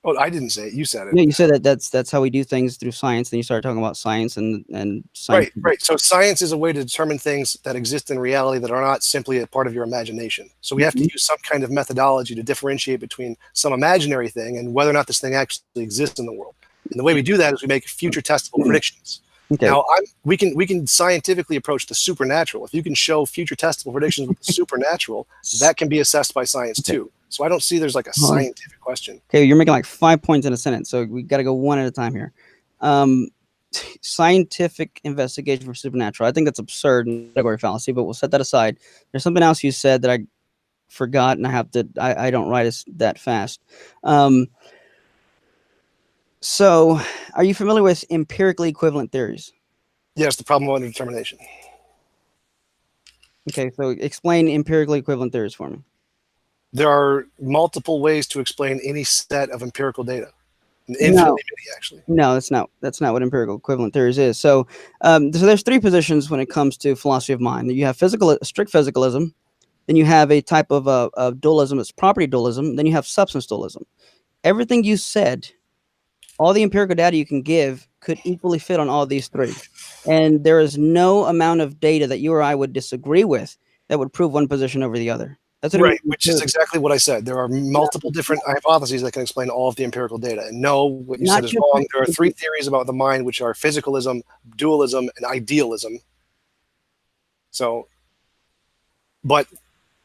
Oh, I didn't say it. You said it. Yeah, you said that that's how we do things through science. Then you started talking about science and Right, scientific. right. So science is a way to determine things that exist in reality that are not simply a part of your imagination. So we have to use some kind of methodology to differentiate between some imaginary thing and whether or not this thing actually exists in the world. And the way we do that is we make future testable predictions. Okay. Now, we can scientifically approach the supernatural. If you can show future testable predictions with the supernatural, that can be assessed by science too. So I don't see there's like a scientific question. Okay, you're making like 5 points in a sentence, so we got to go one at a time here. Scientific investigation for supernatural. I think that's absurd and category fallacy, but we'll set that aside. There's something else you said that I forgot, and I don't write as that fast. So, are you familiar with empirically equivalent theories? Yes, the problem of underdetermination. Okay, so explain empirically equivalent theories for me. There are multiple ways to explain any set of empirical data. Infinitely many, actually. No, that's not what empirical equivalent theories is. So, so there's 3 positions when it comes to philosophy of mind. You have strict physicalism, then you have a type of dualism, it's property dualism, then you have substance dualism. Everything you said, all the empirical data you can give could equally fit on all these 3. And there is no amount of data that you or I would disagree with that would prove one position over the other. That's right, which is exactly what I said. There are multiple different hypotheses that can explain all of the empirical data. And no, what you said is wrong. There are 3 theories about the mind, which are physicalism, dualism, and idealism. So, but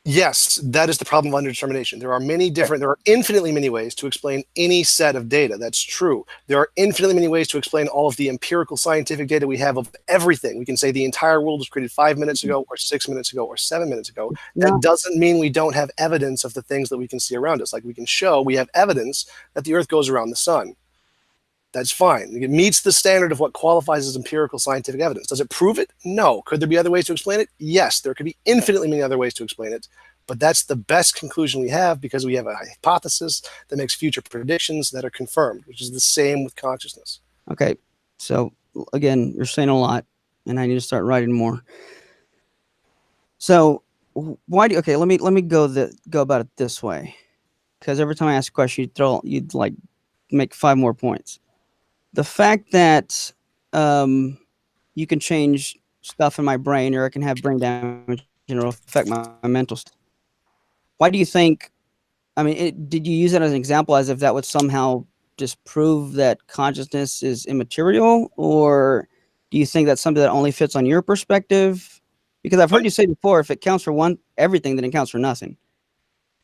yes, that is the problem of underdetermination. There are infinitely many ways to explain any set of data. That's true. There are infinitely many ways to explain all of the empirical scientific data we have of everything. We can say the entire world was created 5 minutes ago, or 6 minutes ago, or 7 minutes ago. That doesn't mean we don't have evidence of the things that we can see around us. Like we can show we have evidence that the Earth goes around the sun. That's fine. It meets the standard of what qualifies as empirical scientific evidence. Does it prove it? No. Could there be other ways to explain it? Yes. There could be infinitely many other ways to explain it, but that's the best conclusion we have because we have a hypothesis that makes future predictions that are confirmed, which is the same with consciousness. Okay. So again, you're saying a lot, and I need to start writing more. So why do let me go about it this way, because every time I ask a question, you'd like make 5 more points. The fact that you can change stuff in my brain, or I can have brain damage, and it'll affect my mental state. Why do you think? I mean, did you use it as an example, as if that would somehow disprove that consciousness is immaterial, or do you think that's something that only fits on your perspective? Because I've heard you say before, if it counts for everything, then it counts for nothing.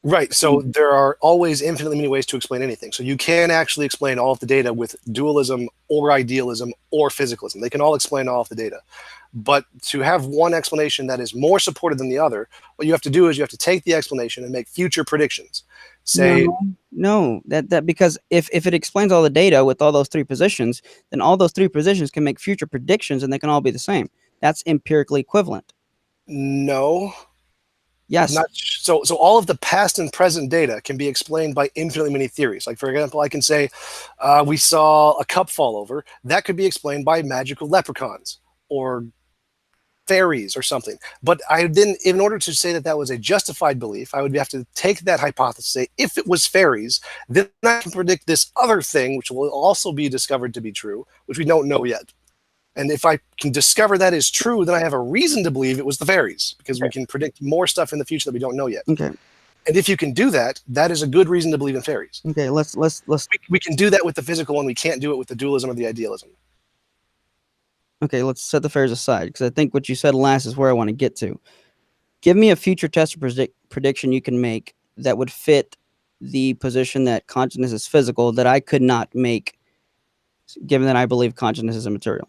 Right. So there are always infinitely many ways to explain anything. So you can actually explain all of the data with dualism or idealism or physicalism. They can all explain all of the data. But to have one explanation that is more supported than the other, what you have to do is you have to take the explanation and make future predictions. Say no, that because if it explains all the data with all those 3 positions, then all those 3 positions can make future predictions and they can all be the same. That's empirically equivalent. No. Yes. So all of the past and present data can be explained by infinitely many theories. Like, for example, I can say we saw a cup fall over. That could be explained by magical leprechauns or fairies or something. But in order to say that that was a justified belief, I would have to take that hypothesis, say, if it was fairies, then I can predict this other thing, which will also be discovered to be true, which we don't know yet. And if I can discover that is true, then I have a reason to believe it was the fairies, because we can predict more stuff in the future that we don't know yet. Okay. And if you can do that, that is a good reason to believe in fairies. Okay, let's. We can do that with the physical one. We can't do it with the dualism or the idealism. Okay, let's set the fairies aside, because I think what you said last is where I want to get to. Give me a future test or prediction you can make that would fit the position that consciousness is physical that I could not make, given that I believe consciousness is immaterial.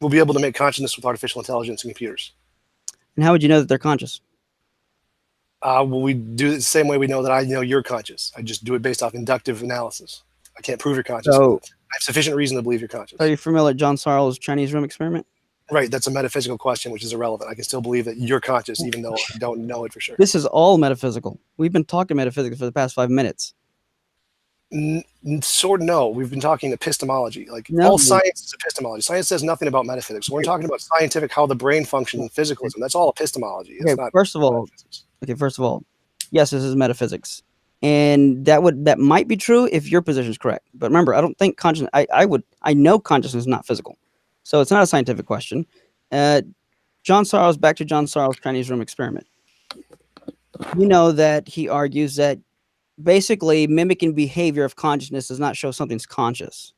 We'll be able to make consciousness with artificial intelligence and computers. And how would you know that they're conscious? Well, we do it the same way we know that I know you're conscious. I just do it based off inductive analysis. I can't prove you're conscious. So, I have sufficient reason to believe you're conscious. Are you familiar with John Searle's Chinese room experiment? Right, that's a metaphysical question, which is irrelevant. I can still believe that you're conscious, even though I don't know it for sure. This is all metaphysical. We've been talking metaphysics for the past 5 minutes. Sort of, no. We've been talking epistemology. Like No. all science is epistemology. Science says nothing about metaphysics. We're talking about scientific, how the brain functions in physicalism. That's all epistemology. It's Okay, not first of all, yes, this is metaphysics. And that might be true if your position is correct. But remember, I don't think consciousness I know consciousness is not physical. So it's not a scientific question. Back to John Searle's Chinese room experiment. You know that he argues that basically mimicking behavior of consciousness does not show something's conscious.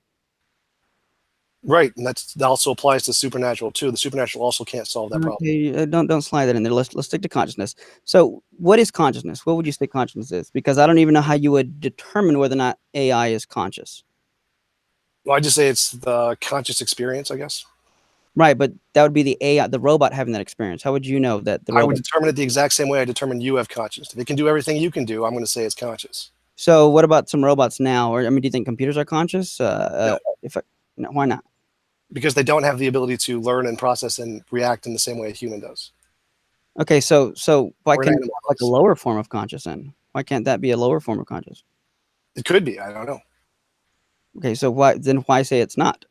Right, and that also applies to supernatural too. The supernatural also can't solve that problem. Okay, don't slide that in there. Let's stick to consciousness. So, what is consciousness? What would you say consciousness is? Because I don't even know how you would determine whether or not AI is conscious. Well, I just say it's the conscious experience, I guess. Right, but that would be the AI, the robot having that experience. How would you know that the robot? I would determine it the exact same way I determine you have consciousness. If it can do everything you can do, I'm going to say it's conscious. So, what about some robots now? Or do you think computers are conscious? No. No, why not? Because they don't have the ability to learn and process and react in the same way a human does. Okay, so why Or an can't it animal be like a does. lower form of conscious then? Why can't that be a lower form of conscious? It could be. I don't know. Okay, so why say it's not?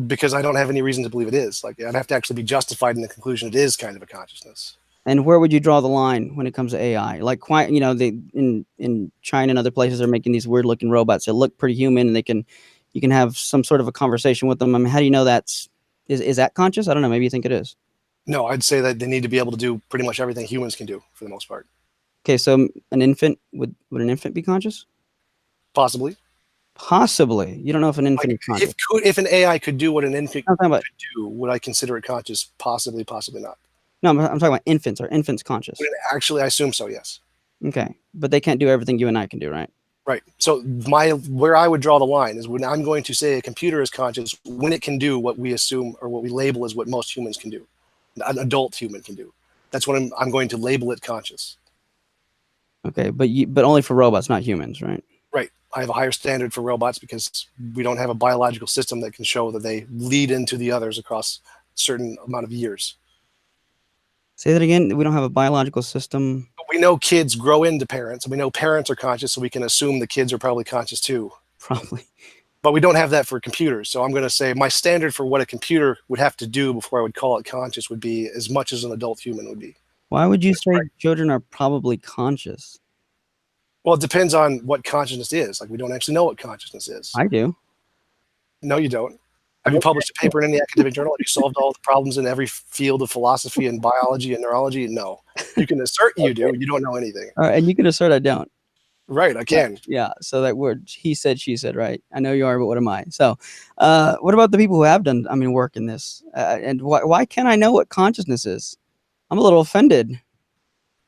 Because I don't have any reason to believe it is. Like I'd have to actually be justified in the conclusion it is kind of a consciousness. And where would you draw the line when it comes to AI? Like, why, in China and other places, they're making these weird looking robots that look pretty human, and you can have some sort of a conversation with them. I mean, how do you know is that conscious? I don't know. Maybe you think it is. No, I'd say that they need to be able to do pretty much everything humans can do for the most part. Okay, so an infant would an infant be conscious? Possibly. Possibly. You don't know if an infant is conscious. If an AI could do what an infant I'm talking about, could do, would I consider it conscious? Possibly, possibly not. no, I'm talking about infants. Are infants conscious? Actually, I assume so, yes. Okay, but they can't do everything you and I can do, right? Right. So where I would draw the line is when I'm going to say a computer is conscious when it can do what we assume or what we label as what most humans can do, an adult human can do. That's when I'm going to label it conscious. Okay, but only for robots, not humans, right? Right. I have a higher standard for robots because we don't have a biological system that can show that they lead into the others across a certain amount of years. Say that again. We don't have a biological system. We know kids grow into parents, and we know parents are conscious, so we can assume the kids are probably conscious too. Probably. But we don't have that for computers. So I'm going to say my standard for what a computer would have to do before I would call it conscious would be as much as an adult human would be. Why would you say children are probably conscious? Well, it depends on what consciousness is. Like we don't actually know what consciousness is. I do. No, you don't. Have you published a paper in any academic journal? Have you solved all the problems in every field of philosophy and biology and neurology? No. You can assert you do. You don't know anything. All right, and you can assert I don't. Right, I can. Yeah, so that word, he said, she said, right? I know you are, but what am I? So what about the people who have done, work in this? And why can't I know what consciousness is? I'm a little offended.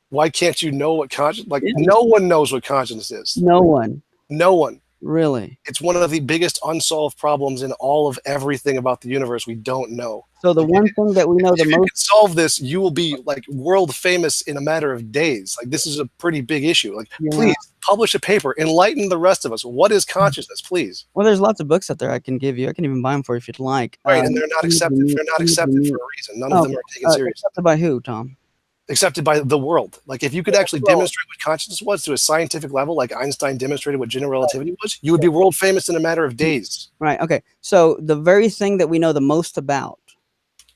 Why can't you know what consciousness? Like no one knows what consciousness is. No one. No one. Really? It's one of the biggest unsolved problems in all of everything about the universe we don't know. So the one thing that we know the most. If you can solve this, you will be like world famous in a matter of days. Like this is a pretty big issue. Like please publish a paper, enlighten the rest of us. What is consciousness, please? Well, there's lots of books out there I can give you. I can even buy them for you if you'd like. Right, and they're not accepted. They're not accepted for a reason. None of them are taken seriously. Accepted by who, Tom? Accepted by the world. Like if you could actually demonstrate what consciousness was to a scientific level, like Einstein demonstrated what general relativity was, you would be world famous in a matter of days. Right. Okay. So the very thing that we know the most about,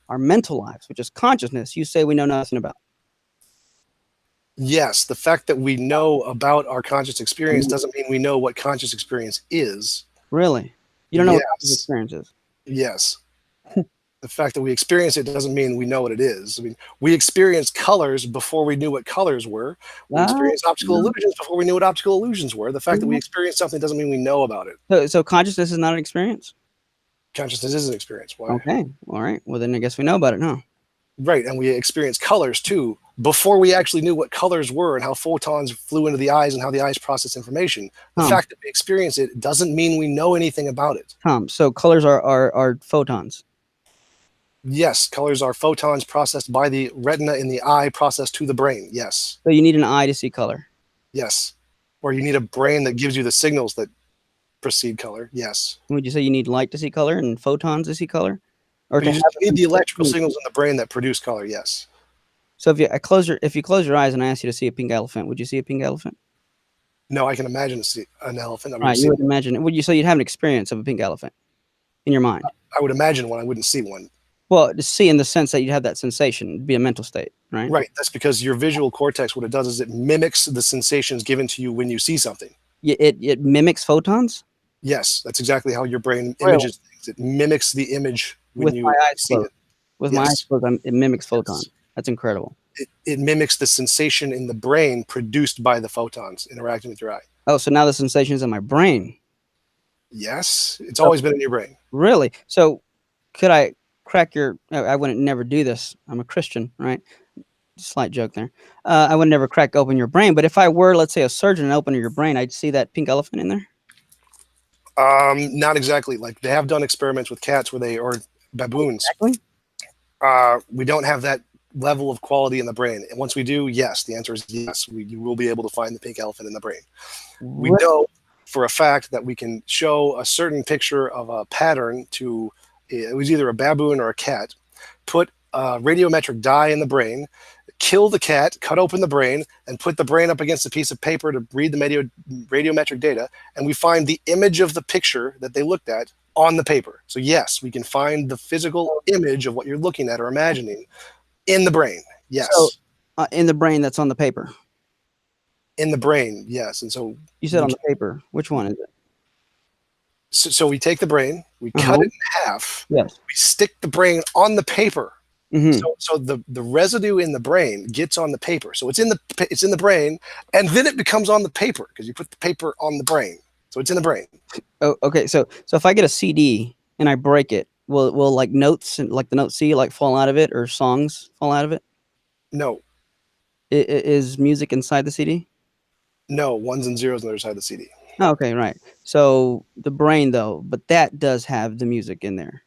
our mental lives, which is consciousness, you say we know nothing about. Yes, the fact that we know about our conscious experience doesn't mean we know what conscious experience is. Really? You don't know what conscious experience is? Yes. The fact that we experience it doesn't mean we know what it is. I mean, we experienced colors before we knew what colors were. We experienced optical illusions before we knew what optical illusions were. The fact that we experienced something doesn't mean we know about it. So consciousness is not an experience? Consciousness is an experience. Why? Okay. All right. Well, then I guess we know about it, huh? Right. And we experienced colors too before we actually knew what colors were and how photons flew into the eyes and how the eyes process information. The fact that we experience it doesn't mean we know anything about it. Tom, so colors are photons. Yes, colors are photons processed by the retina in the eye, processed to the brain. Yes. So you need an eye to see color. Yes. Or you need a brain that gives you the signals that precede color. Yes. Would you say you need light to see color and photons to see color? Or you need the electrical signals in the brain that produce color. Yes. So if you close your eyes and I ask you to see a pink elephant, would you see a pink elephant? No, I can imagine an elephant. I Right, you would imagine. Would you say you'd have an experience of a pink elephant in your mind? I would imagine one. I wouldn't see one. Well, to see in the sense that you'd have that sensation, it'd be a mental state, right? Right. That's because your visual cortex, what it does is it mimics the sensations given to you when you see something. It mimics photons? Yes, that's exactly how your brain Really? images things. It mimics the image when you see it. With my eyes closed, it mimics photons. Yes. That's incredible. It mimics the sensation in the brain produced by the photons interacting with your eye. Oh, so now the sensation is in my brain. Yes, it's always been in your brain. Really? So could I crack your... I wouldn't never do this. I'm a Christian, right? Slight joke there. I would never crack open your brain. But if I were, let's say, a surgeon and opening your brain, I'd see that pink elephant in there? Not exactly. Like they have done experiments with cats or baboons. Exactly. We don't have that level of quality in the brain. And once we do, yes, the answer is yes. You will be able to find the pink elephant in the brain. We know for a fact that we can show a certain picture of a pattern to, it was either a baboon or a cat, put a radiometric dye in the brain, kill the cat, cut open the brain, and put the brain up against a piece of paper to read the radiometric data, and we find the image of the picture that they looked at on the paper. So yes, we can find the physical image of what you're looking at or imagining in the brain. Yes. So, in the brain that's on the paper. In the brain, yes. And so you said on the paper. Which one is it? So we take the brain, we cut it in half. Yes. We stick the brain on the paper. Mm-hmm. So the residue in the brain gets on the paper. So it's in the brain, and then it becomes on the paper because you put the paper on the brain. So it's in the brain. Oh, okay. So if I get a CD and I break it, will like notes and like the note C like fall out of it, or songs fall out of it? No. Is music inside the CD? No, ones and zeros on the other side of the CD. Oh, okay, right. So the brain though, but that does have the music in there.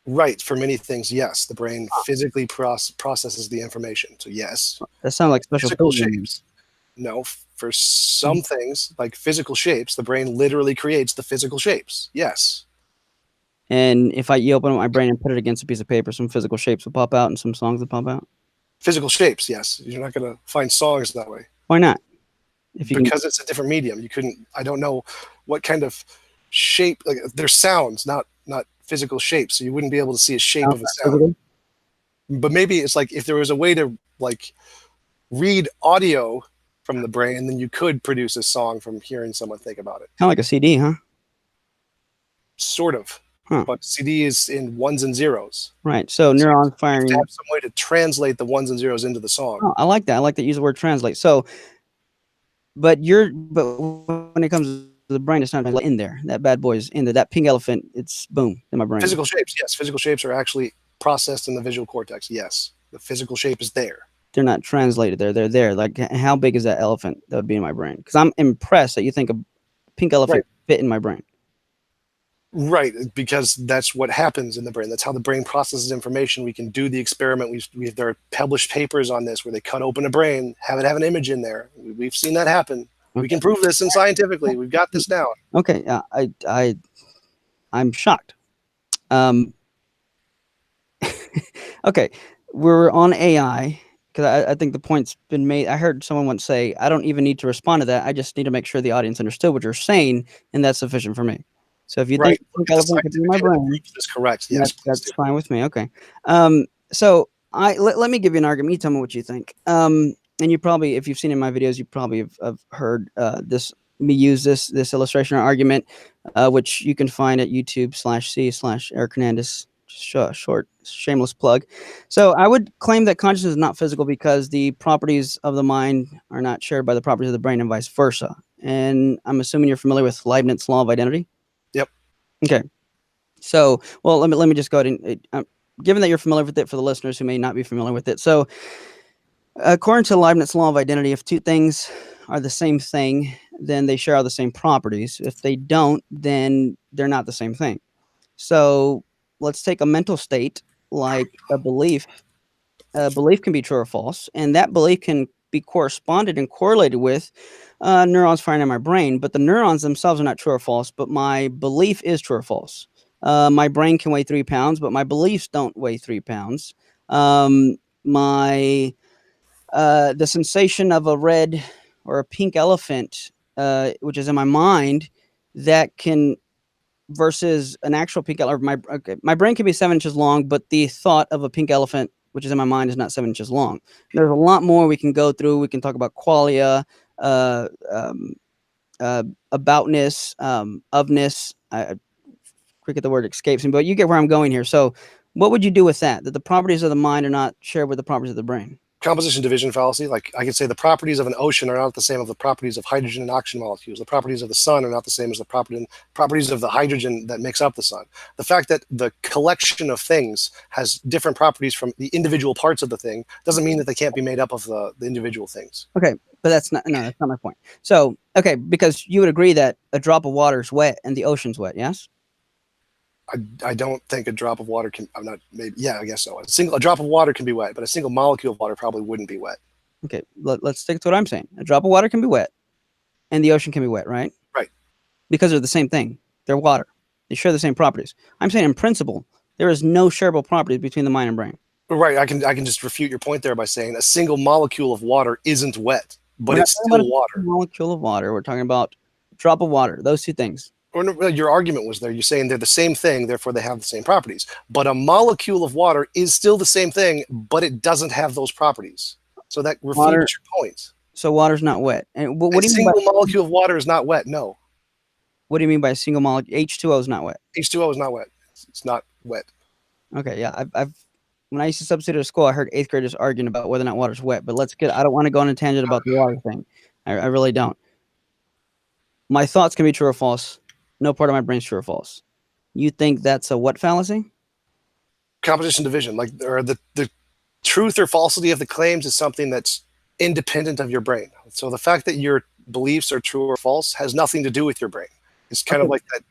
Right. For many things, yes. The brain physically processes the information. So yes. That sounds like special physical shapes. No, for some things, like physical shapes, the brain literally creates the physical shapes. Yes. And if you open up my brain and put it against a piece of paper, some physical shapes will pop out and some songs will pop out? Physical shapes, yes. You're not going to find songs that way. Why not? Because it's a different medium. You couldn't, I don't know what kind of shape, like there's sounds, not physical shapes. So you wouldn't be able to see a shape of a sound. But maybe it's like if there was a way to like read audio from the brain, then you could produce a song from hearing someone think about it. Kind of like a CD, huh? Sort of. Huh. But CD is in ones and zeros. Right. So neurons firing. You have some way to translate the ones and zeros into the song. Oh, I like that. I like that you use the word translate. So, but when it comes to the brain, it's not in there. That bad boy is in there. That pink elephant, it's boom in my brain. Physical shapes, yes. Physical shapes are actually processed in the visual cortex. Yes. The physical shape is there. They're not translated there. They're there. Like, how big is that elephant that would be in my brain? Because I'm impressed that you think a pink elephant fit in my brain. Right, because that's what happens in the brain. That's how the brain processes information. We can do the experiment. There are published papers on this where they cut open a brain, have it have an image in there. We've seen that happen. Okay. We can prove this scientifically. We've got this down. Okay, I'm shocked. Okay, we're on AI because I think the point's been made. I heard someone once say, "I don't even need to respond to that. I just need to make sure the audience understood what you're saying, and that's sufficient for me." So if you think elephant could be in my brain, that's correct. Yes, that's fine with me. Okay. So let me give you an argument. You tell me what you think. And you probably, if you've seen in my videos, you probably have heard me use this illustration or argument, which you can find at YouTube/C/Eric Hernandez. Short, shameless plug. So I would claim that consciousness is not physical because the properties of the mind are not shared by the properties of the brain and vice versa. And I'm assuming you're familiar with Leibniz's law of identity. Yep. Okay. So, well, let me just go ahead and, given that you're familiar with it, for the listeners who may not be familiar with it. So, according to Leibniz's law of identity, if two things are the same thing, then they share all the same properties. If they don't, then they're not the same thing. So, let's take a mental state like a belief. A belief can be true or false, and that belief can be corresponded and correlated with neurons firing in my brain, but the neurons themselves are not true or false, but my belief is true or false. My brain can weigh 3 pounds, but my beliefs don't weigh 3 pounds. The sensation of a red or a pink elephant, which is in my mind, that can versus an actual pink elephant. My brain can be 7 inches long, but the thought of a pink elephant, which is in my mind, is not 7 inches long. There's a lot more we can go through. We can talk about qualia, aboutness, ofness. I forget the word escapes me, but you get where I'm going here. So what would you do with that? That the properties of the mind are not shared with the properties of the brain? Composition division fallacy. Like I could say the properties of an ocean are not the same as the properties of hydrogen and oxygen molecules. The properties of the sun are not the same as the properties of the hydrogen that makes up the sun. The fact that the collection of things has different properties from the individual parts of the thing doesn't mean that they can't be made up of the individual things. Okay, but that's not my point. So, okay, because you would agree that a drop of water is wet and the ocean's wet, yes? I don't think a drop of water can. I'm not. Maybe. Yeah, I guess so. A drop of water can be wet, but a single molecule of water probably wouldn't be wet. Okay, let's stick to what I'm saying. A drop of water can be wet, and the ocean can be wet, right? Right. Because they're the same thing. They're water. They share the same properties. I'm saying in principle, there is no shareable properties between the mind and brain. Right. I can just refute your point there by saying a single molecule of water isn't wet, but it's still water. Molecule of water. We're talking about a drop of water. Those two things. Or no, your argument was there. You're saying they're the same thing, therefore they have the same properties. But a molecule of water is still the same thing, but it doesn't have those properties. So that refutes your point. So water's not wet. And what do you mean? A single molecule of water is not wet. No. What do you mean by a single molecule? H2O is not wet. H2O is not wet. It's not wet. Okay, yeah. I've when I used to substitute at school, I heard 8th graders arguing about whether or not water's wet. But I don't want to go on a tangent about the water thing. I really don't. My thoughts can be true or false. No part of my brain's true or false. You think that's a what fallacy? Composition division, or the truth or falsity of the claims is something that's independent of your brain. So the fact that your beliefs are true or false has nothing to do with your brain. It's kind of like that.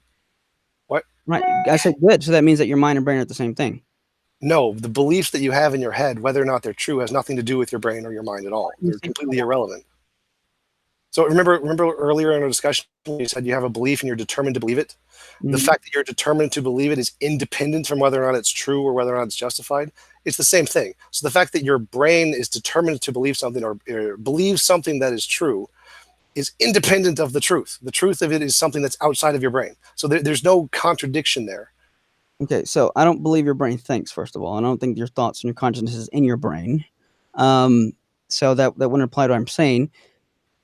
What? Right. I said good. So that means that your mind and brain are the same thing. No, the beliefs that you have in your head, whether or not they're true, has nothing to do with your brain or your mind at all. They're completely irrelevant. So remember earlier in our discussion, you said you have a belief and you're determined to believe it. Mm-hmm. The fact that you're determined to believe it is independent from whether or not it's true or whether or not it's justified. It's the same thing. So the fact that your brain is determined to believe something or believes something that is true is independent of the truth. The truth of it is something that's outside of your brain. So there's no contradiction there. Okay, so I don't believe your brain thinks, first of all. I don't think your thoughts and your consciousness is in your brain. So that wouldn't apply to what I'm saying.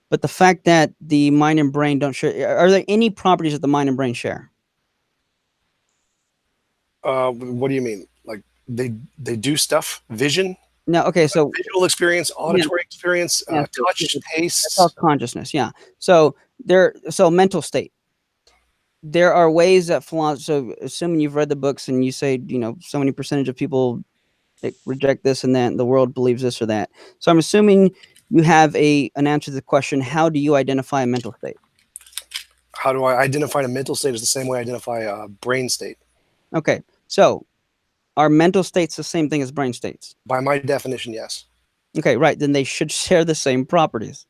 But the fact that the mind and brain don't share, are there any properties that the mind and brain share? What do you mean? Like they do stuff? Vision? No, okay, so visual experience, auditory experience, touch, taste. That's all consciousness, yeah. So mental state. There are ways that philosophy. So assuming you've read the books and you say, so many percentage of people reject this and that, and the world believes this or that. So I'm assuming you have an answer to the question, how do you identify a mental state? How do I identify a mental state is the same way I identify a brain state. Okay, so are mental states the same thing as brain states? By my definition, yes. Okay, right. Then they should share the same properties.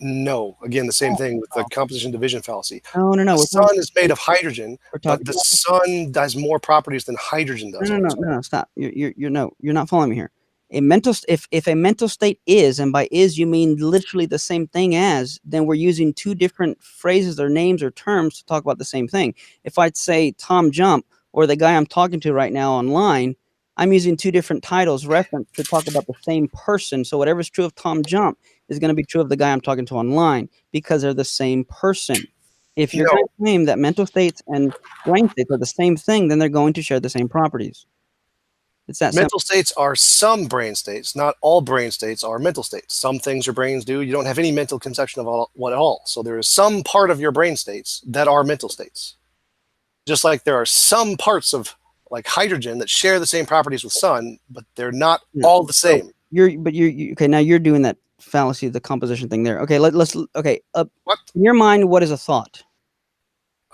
No. Again, the same thing with the composition division fallacy. No. The sun is made of hydrogen, but the sun has more properties than hydrogen does. No, stop. You're not following me here. If a mental state is, and by is you mean literally the same thing as, then we're using two different phrases or names or terms to talk about the same thing. If I'd say TJump or the guy I'm talking to right now online, I'm using two different titles reference to talk about the same person. So whatever's true of TJump is going to be true of the guy I'm talking to online because they're the same person. If you're going to claim that mental states and brain states are the same thing, then they're going to share the same properties. It's that mental states are some brain states. Not all brain states are mental states. Some things your brains do. You don't have any mental conception of what at all. So there is some part of your brain states that are mental states. Just like there are some parts of like hydrogen that share the same properties with sun, but they're not all the same. Okay, now you're doing that fallacy, the composition thing there. Okay, what? In your mind, what is a thought?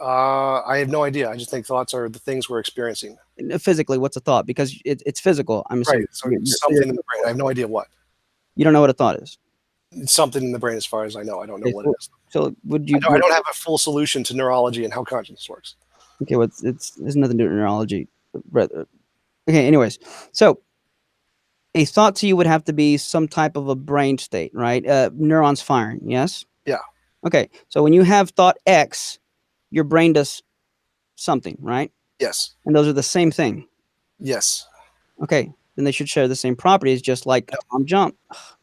I have no idea. I just think thoughts are the things we're experiencing. Physically, what's a thought? Because it's physical. I'm assuming. Right. So it's something in the brain. I have no idea what. You don't know what a thought is? It's something in the brain as far as I know. I don't know what it is. So would you? I don't have a full solution to neurology and how consciousness works. Okay, well, there's nothing to do with neurology. Okay, anyways. So a thought to you would have to be some type of a brain state, right? Neurons firing, yes? Yeah. Okay, so when you have thought X, your brain does something, right? Yes. And those are the same thing. Yes. Okay, then they should share the same properties, just like TJump.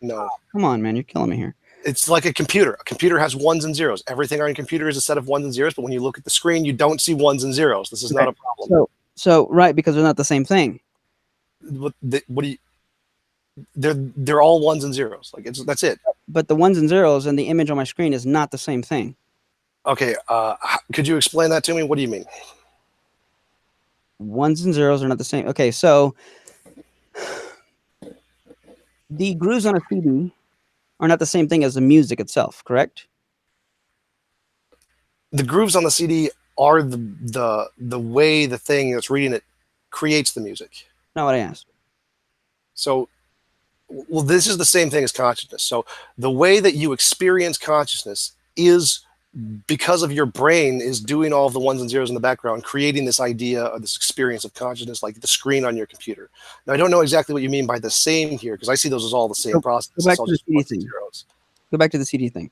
No. Come on, man, you're killing me here. It's like a computer. A computer has ones and zeros. Everything on a computer is a set of ones and zeros, but when you look at the screen, you don't see ones and zeros. This is not a problem. So right, because they're not the same thing. What do you? They're all ones and zeros. Like that's it. But the ones and zeros and the image on my screen is not the same thing. Okay. Could you explain that to me? What do you mean? Ones and zeros are not the same. Okay, so the grooves on a CD are not the same thing as the music itself, correct? The grooves on the CD are the way the thing that's reading it creates the music. Not what I asked. So, well, this is the same thing as consciousness. So the way that you experience consciousness is because of your brain is doing all of the ones and zeros in the background, creating this idea or this experience of consciousness, like the screen on your computer. Now, I don't know exactly what you mean by the same here, because I see those as all the same process. Go back to the CD thing. Go back to the CD thing.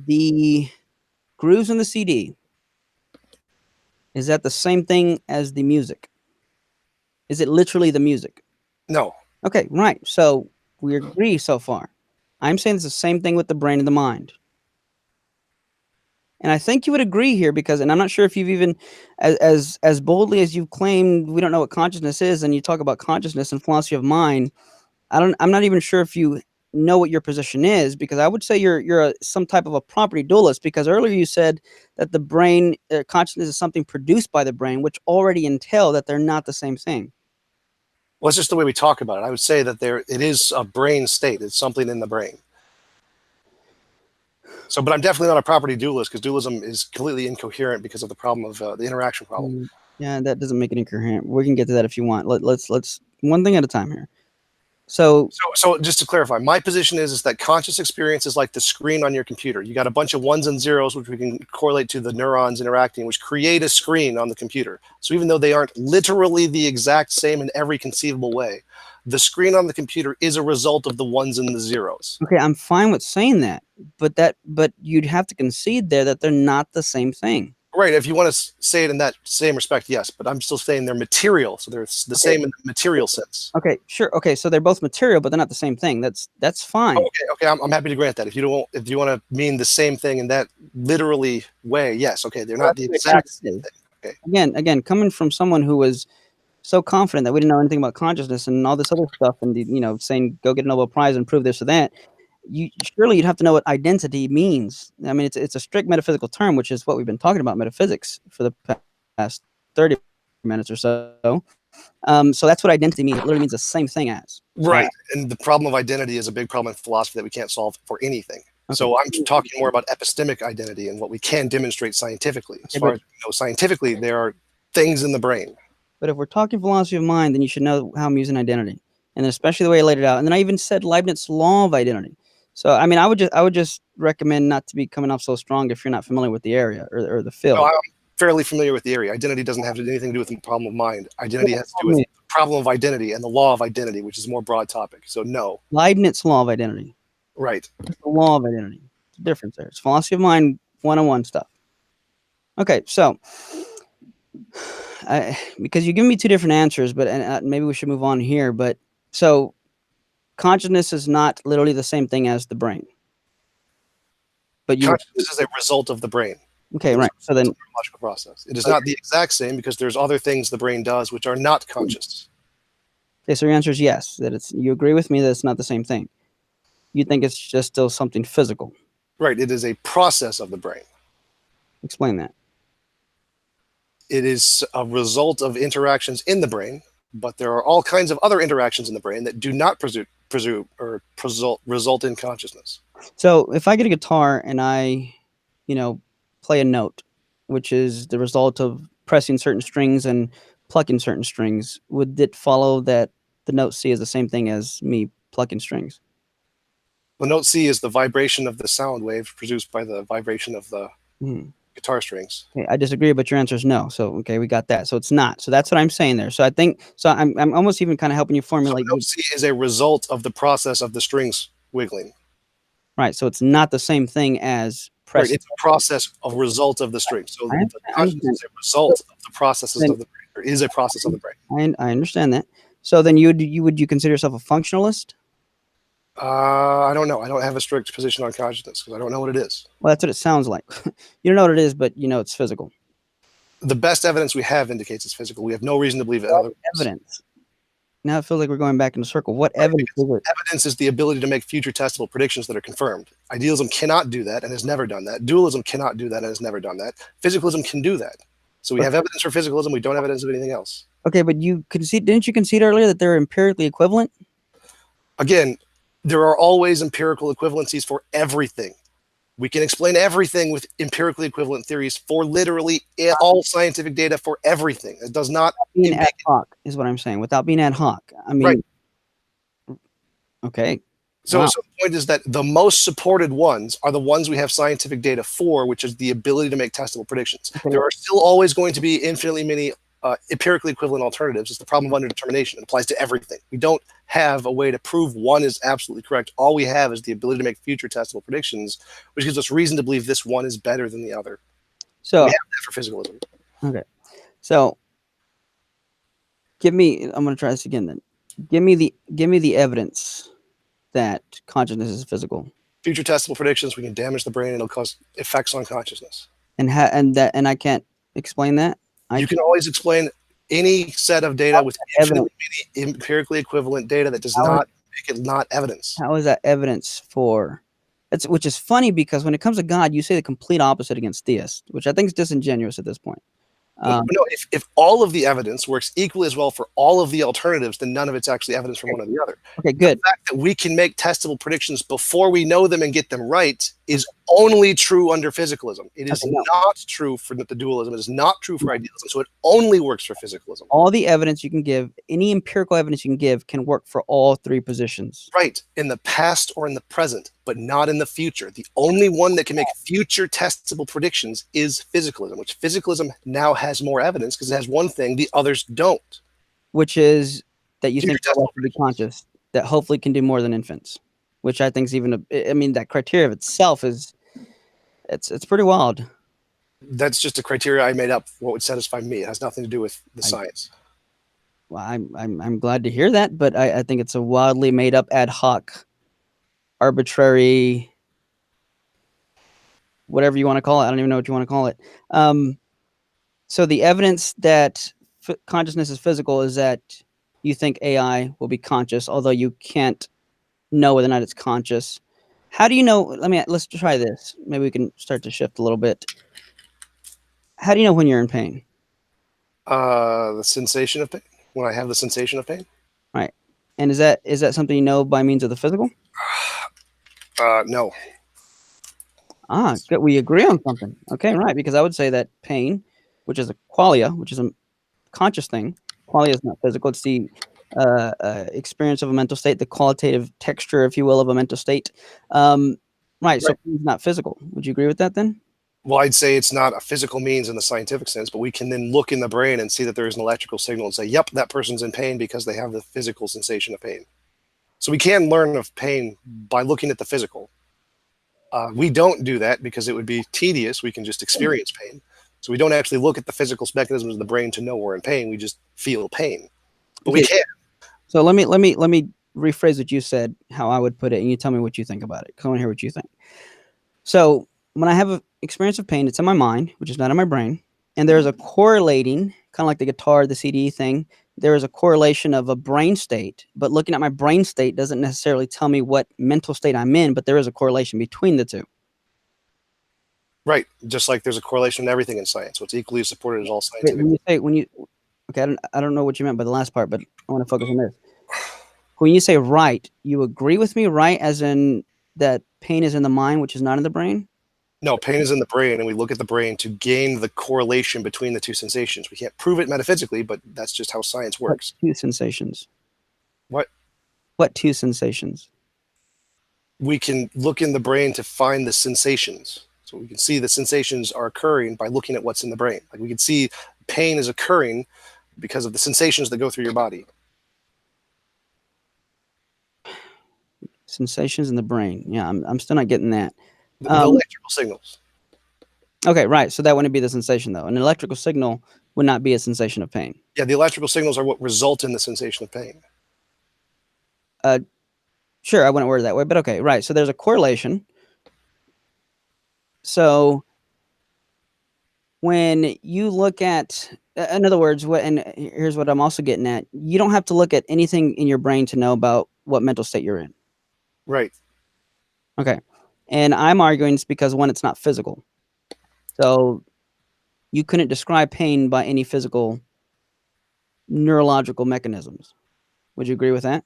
The grooves in the CD, is that the same thing as the music? Is it literally the music? No. Okay, right. So we agree so far. I'm saying it's the same thing with the brain and the mind. And I think you would agree here because, and I'm not sure if you've even, as boldly as you've claimed, we don't know what consciousness is, and you talk about consciousness and philosophy of mind. I'm not even sure if you know what your position is, because I would say you're some type of a property dualist, because earlier you said that the brain, consciousness is something produced by the brain, which already entail that they're not the same thing. Well, it's just the way we talk about it. I would say that it is a brain state. It's something in the brain. So, but I'm definitely not a property dualist, because dualism is completely incoherent because of the problem of the interaction problem. Yeah, that doesn't make it incoherent. We can get to that if you want. Let's one thing at a time here. So just to clarify, my position is that conscious experience is like the screen on your computer. You got a bunch of ones and zeros, which we can correlate to the neurons interacting, which create a screen on the computer. So even though they aren't literally the exact same in every conceivable way, the screen on the computer is a result of the ones and the zeros. Okay, I'm fine with saying that, but you'd have to concede there that they're not the same thing. Right, if you want to say it in that same respect, yes, but I'm still saying they're material, so they're the same in the material sense. Okay, sure. Okay, so they're both material, but they're not the same thing. That's fine. Okay, I'm happy to grant that. If you want to mean the same thing in that literally way, yes. Okay, they're not the exact same thing. Okay. Again, coming from someone who was so confident that we didn't know anything about consciousness and all this other stuff, and saying go get a Nobel Prize and prove this or that. Surely you'd have to know what identity means. I mean, it's a strict metaphysical term, which is what we've been talking about metaphysics for the past 30 minutes or so. So that's what identity means. It literally means the same thing as. Right. And the problem of identity is a big problem in philosophy that we can't solve for anything. Okay. So I'm talking more about epistemic identity and what we can demonstrate scientifically. As far as we know, scientifically, there are things in the brain. But if we're talking philosophy of mind, then you should know how I'm using identity, and especially the way I laid it out. And then I even said Leibniz's law of identity. So, I mean, I would just recommend not to be coming off so strong if you're not familiar with the area or the field. No, I'm fairly familiar with the area. Identity doesn't have anything to do with the problem of mind. Identity has to do with the problem of identity and the law of identity, which is a more broad topic. So, no. Leibniz's law of identity. Right. The law of identity. There's a difference there. It's philosophy of mind 101 stuff. Okay, so because you give me two different answers, but maybe we should move on here. But so consciousness is not literally the same thing as the brain. But consciousness is a result of the brain. Okay, right. So then, neurological process. It is not the exact same because there's other things the brain does which are not conscious. Okay, so your answer is yes. That you agree with me that it's not the same thing. You think it's just still something physical. Right. It is a process of the brain. Explain that. It is a result of interactions in the brain, but there are all kinds of other interactions in the brain that do not result in consciousness. So if I get a guitar and I, play a note, which is the result of pressing certain strings and plucking certain strings, would it follow that the note C is the same thing as me plucking strings? The note C is the vibration of the sound wave produced by the vibration of the guitar strings. Okay, I disagree, but your answer is no. So okay, we got that. So it's not. So that's what I'm saying there. So I think so. I'm almost even kind of helping you So formulate. velocity is a result of the process of the strings wiggling. Right. So it's not the same thing as Right, pressing. it's a process of result of the strings. So I the consciousness understand. is a result of the processes Then of the brain, or is a process of the brain. I understand that. So then would you consider yourself a functionalist? I don't know. I don't have a strict position on consciousness because I don't know what it is. Well, that's what it sounds like. You don't know what it is, but you know it's physical. The best evidence we have indicates it's physical. We have no reason to believe it What otherwise. evidence? Now it feels like we're going back in a circle. What evidence is it? Evidence is the ability to make future testable predictions that are confirmed. Idealism cannot do that and has never done that. Dualism cannot do that and has never done that. Physicalism can do that. So we have evidence for physicalism. We don't have evidence of anything else. Okay, but didn't you concede earlier that they're empirically equivalent? Again, there are always empirical equivalencies for everything. We can explain everything with empirically equivalent theories for literally all scientific data for everything. It does not Being ad hoc is what I'm saying. Without being ad hoc. I mean, right. Okay. So, Wow. so the point is that the most supported ones are the ones we have scientific data for, which is the ability to make testable predictions. Okay. There are still always going to be infinitely many empirically equivalent alternatives. It's the problem of underdetermination. It applies to everything. We don't have a way to prove one is absolutely correct. All we have is the ability to make future testable predictions, which gives us reason to believe this one is better than the other. So we have that for physicalism. Okay. So I'm going to try this again then. Give me the evidence that consciousness is physical. Future testable predictions, we can damage the brain and it'll cause effects on consciousness. And I can't explain that? You can always explain any set of data with infinitely many empirically equivalent data that does not make it not evidence. How is that evidence for which is funny because when it comes to God, you say the complete opposite against theists, which I think is disingenuous at this point. No, if all of the evidence works equally as well for all of the alternatives, then none of it's actually evidence for one or the other. Okay, good. The fact that we can make testable predictions before we know them and get them right is only true under physicalism. It is not true for the dualism. It is not true for idealism. So it only works for physicalism. All the evidence you can give, any empirical evidence you can give, can work for all three positions. Right, in the past or in the present, but not in the future. The only one that can make future testable predictions is physicalism, which physicalism now has more evidence because it has one thing the others don't. Which is that you think to be conscious, that hopefully can do more than infants, which I think is even that criteria of itself is it's pretty wild. That's just a criteria I made up for what would satisfy me. It has nothing to do with the science. Well, I'm glad to hear that, but I think it's a wildly made up, ad hoc, arbitrary, whatever you want to call it. I don't even know what you want to call it. So the evidence that consciousness is physical is that you think AI will be conscious, although you can't know whether or not it's conscious. How do you know? Let's try this. Maybe we can start to shift a little bit. How do you know when you're in pain? The sensation of pain. When I have the sensation of pain. Right. And is that something you know by means of the physical? No. Good. We agree on something. Okay, right. Because I would say that pain, which is a qualia, which is a conscious thing. Qualia is not physical. It's the experience of a mental state, the qualitative texture, if you will, of a mental state. Right. So it's not physical. Would you agree with that then? Well, I'd say it's not a physical means in the scientific sense, but we can then look in the brain and see that there is an electrical signal and say, yep, that person's in pain because they have the physical sensation of pain. So we can learn of pain by looking at the physical. We don't do that because it would be tedious. We can just experience pain. So we don't actually look at the physical mechanisms of the brain to know we're in pain. We just feel pain. But we can. So let me rephrase what you said, how I would put it, and you tell me what you think about it. I want to hear what you think. So when I have an experience of pain, it's in my mind, which is not in my brain, and there's a correlating, kind of like the guitar, the CD thing, there is a correlation of a brain state, but looking at my brain state doesn't necessarily tell me what mental state I'm in, but there is a correlation between the two. Right. Just like there's a correlation in everything in science. What's equally supported is all scientific. Okay, I don't know what you meant by the last part, but I want to focus on this. When you say right, you agree with me, right? As in that pain is in the mind, which is not in the brain? No, pain is in the brain, and we look at the brain to gain the correlation between the two sensations. We can't prove it metaphysically, but that's just how science works. What two sensations? What? What two sensations? We can look in the brain to find the sensations. So we can see the sensations are occurring by looking at what's in the brain. Like we can see pain is occurring because of the sensations that go through your body. Sensations in the brain. Yeah, I'm still not getting that. The electrical signals. Okay, right. So that wouldn't be the sensation, though. An electrical signal would not be a sensation of pain. Yeah, the electrical signals are what result in the sensation of pain. Sure, I wouldn't word it that way, but okay, right. So there's a correlation. So when you look at, in other words, and here's what I'm also getting at, you don't have to look at anything in your brain to know about what mental state you're in. Right. Okay. And I'm arguing it's because, one, it's not physical. So you couldn't describe pain by any physical neurological mechanisms. Would you agree with that?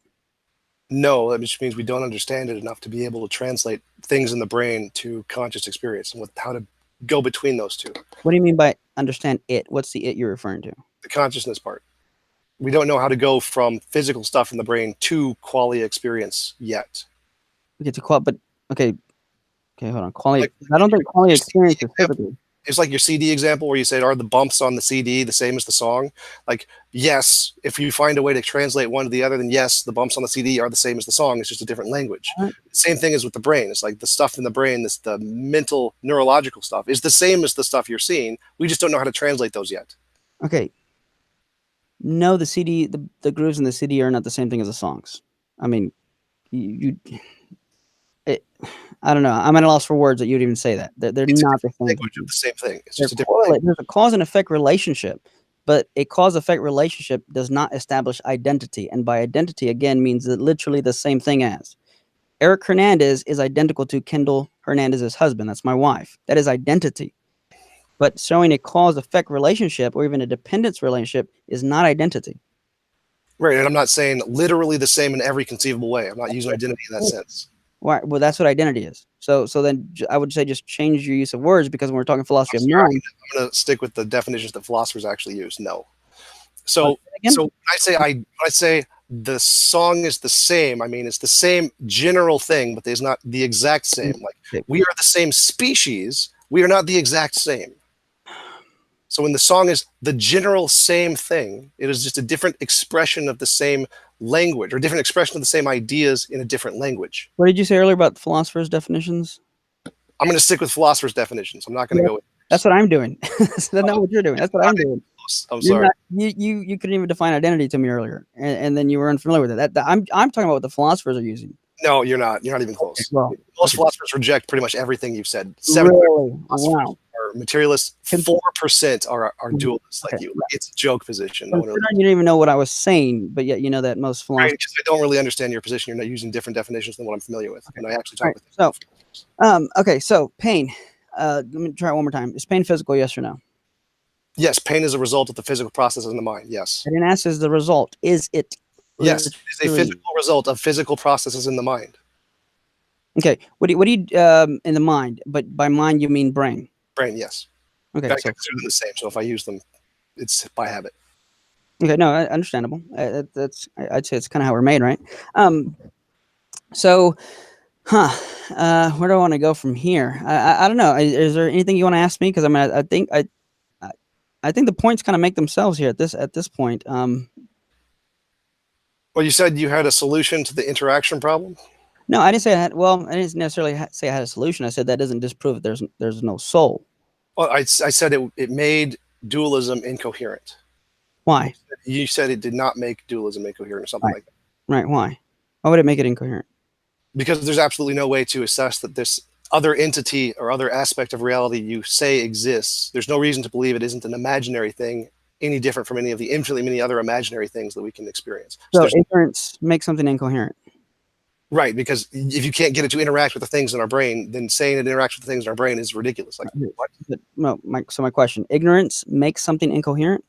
No, that just means we don't understand it enough to be able to translate things in the brain to conscious experience and how to go between those two. What do you mean by understand it? What's the it you're referring to? The consciousness part. We don't know how to go from physical stuff in the brain to qualia experience yet. Okay, but okay, hold on. Qualia. I don't think qualia experience is physical. It's like your CD example where you said, are the bumps on the CD the same as the song? Like, yes, if you find a way to translate one to the other, then yes, the bumps on the CD are the same as the song. It's just a different language. Right. Same thing as with the brain. It's like the stuff in the brain, the mental, neurological stuff is the same as the stuff you're seeing. We just don't know how to translate those yet. Okay. No, the CD, the grooves in the CD are not the same thing as the songs. I mean, I don't know. I'm at a loss for words that you'd even say that. They're not the same language of the same thing. It's just a different language. There's a cause and effect relationship, but a cause-effect relationship does not establish identity. And by identity, again, means that literally the same thing as. Eric Hernandez is identical to Kendall Hernandez's husband. That's my wife. That is identity. But showing a cause-effect relationship or even a dependence relationship is not identity. Right, and I'm not saying literally the same in every conceivable way. I'm not using identity in that sense. Right. Well, that's what identity is. So then I would say just change your use of words, because when we're talking philosophy of mind, I'm going to stick with the definitions that philosophers actually use. No. So when I say the song is the same, I mean it's the same general thing, but it's not the exact same. Like we are the same species, we are not the exact same. So when the song is the general same thing, it is just a different expression of the same language, or different expression of the same ideas in a different language. What did you say earlier about philosophers' definitions? I'm going to stick with philosophers' definitions. I'm not going to go with. That's what I'm doing. That's not what you're doing. That's what I'm doing. I'm sorry. You couldn't even define identity to me earlier, and then you were unfamiliar with it. I'm talking about what the philosophers are using. No, you're not. You're not even close. Okay, well, most philosophers reject pretty much everything you've said. Really? Wow. Are materialists. 4% are dualists like you. It's a joke position. You don't even know what I was saying, but yet you know that most philosophers. Right, because I don't really understand your position. You're not using different definitions than what I'm familiar with, and I actually talk with. Okay, so pain. Let me try it one more time. Is pain physical? Yes or no? Yes, pain is a result of the physical processes in the mind. Yes. I didn't ask is the result. Is it? Yes, it is a physical result of physical processes in the mind. Okay. What do you in the mind? But by mind you mean brain. Brain, yes. Okay. I consider them the same. So if I use them, it's by habit. Okay. No, understandable. I'd say it's kind of how we're made, right? So, where do I want to go from here? I don't know. Is there anything you want to ask me? Because I mean, I think the points kind of make themselves here at this point. Well, you said you had a solution to the interaction problem. No, I didn't say I had. Well, I didn't necessarily say I had a solution. I said that doesn't disprove that there's no soul. Well, I said it made dualism incoherent. Why? You said it did not make dualism incoherent or something like that. Right. Why? Why would it make it incoherent? Because there's absolutely no way to assess that this other entity or other aspect of reality you say exists. There's no reason to believe it isn't an imaginary thing, any different from any of the infinitely many other imaginary things that we can experience. So ignorance makes something incoherent. Right, because if you can't get it to interact with the things in our brain, then saying it interacts with the things in our brain is ridiculous. Like what? No, so my question: ignorance makes something incoherent?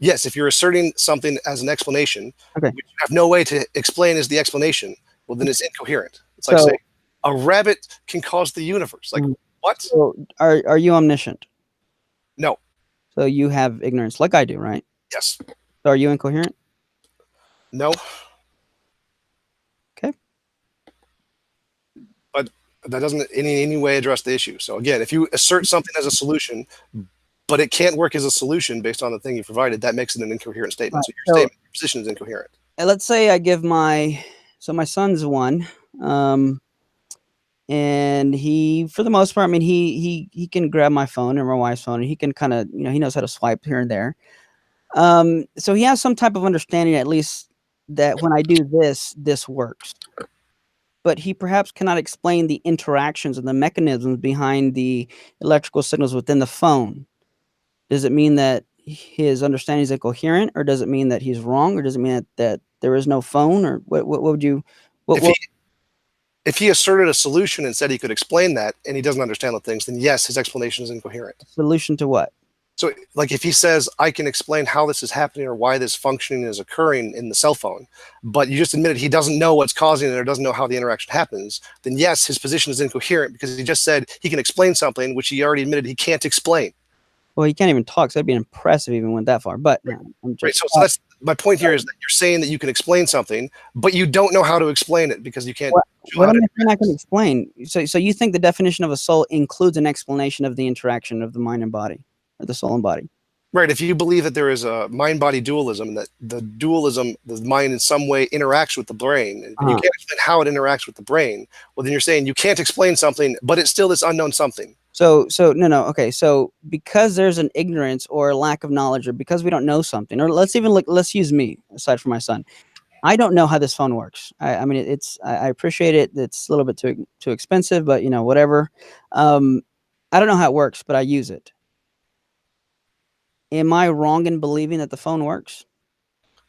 Yes, if you're asserting something as an explanation, okay, which you have no way to explain as the explanation, well, then it's incoherent. It's like saying a rabbit can cause the universe. Like what? So are you omniscient? No. So you have ignorance, like I do, right? Yes. So are you incoherent? No. Okay. But That doesn't in any way address the issue. So again, if you assert something as a solution, but it can't work as a solution based on the thing you provided, that makes it an incoherent statement. So your position is incoherent. Let's say I give my son's one, and he, for the most part, I mean, he can grab my phone or my wife's phone, and he can kind of, he knows how to swipe here and there. So he has some type of understanding, at least, that when I do this works. But he perhaps cannot explain the interactions and the mechanisms behind the electrical signals within the phone. Does it mean that his understanding is incoherent, or does it mean that he's wrong, or does it mean that there is no phone, or what would you? If he asserted a solution and said he could explain that, and he doesn't understand the things, then yes, his explanation is incoherent. Solution to what? So, like, if he says, I can explain how this is happening or why this functioning is occurring in the cell phone, but you just admitted he doesn't know what's causing it or doesn't know how the interaction happens, then yes, his position is incoherent because he just said he can explain something which he already admitted he can't explain. Well, he can't even talk, so that'd be impressive even went that far. But no, I'm just, right. So that's my point here, is that you're saying that you can explain something, but you don't know how to explain it because you can't. What am I not going to explain? So you think the definition of a soul includes an explanation of the interaction of the mind and body, or the soul and body? Right. If you believe that there is a mind-body dualism, and that the dualism, the mind in some way interacts with the brain, and you can't explain how it interacts with the brain, well, then you're saying you can't explain something, but it's still this unknown something. So no. Okay. So because there's an ignorance or a lack of knowledge, or because we don't know something, or let's use me, aside from my son. I don't know how this phone works. I mean, I appreciate it. It's a little bit too expensive, but whatever. I don't know how it works, but I use it. Am I wrong in believing that the phone works?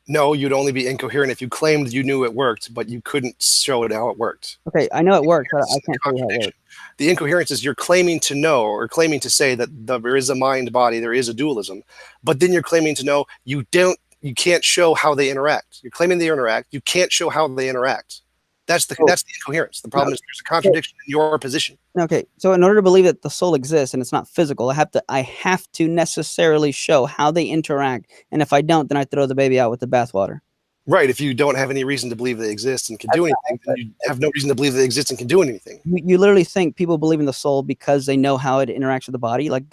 No, you'd only be incoherent if you claimed you knew it worked, but you couldn't show it how it worked. Okay, I know it works, but I can't tell you how it works. The incoherence is you're claiming to know, or claiming to say that there is a mind body, there is a dualism, but then you're claiming to know you can't show how they interact. You're claiming they interact, you can't show how they interact. That's the incoherence. The problem is there's a contradiction in your position. Okay, so in order to believe that the soul exists and it's not physical, I have to necessarily show how they interact, and if I don't, then I throw the baby out with the bathwater. Right. If you don't have any reason to believe they exist and can do anything, then you have no reason to believe they exist and can do anything. You literally think people believe in the soul because they know how it interacts with the body? Like,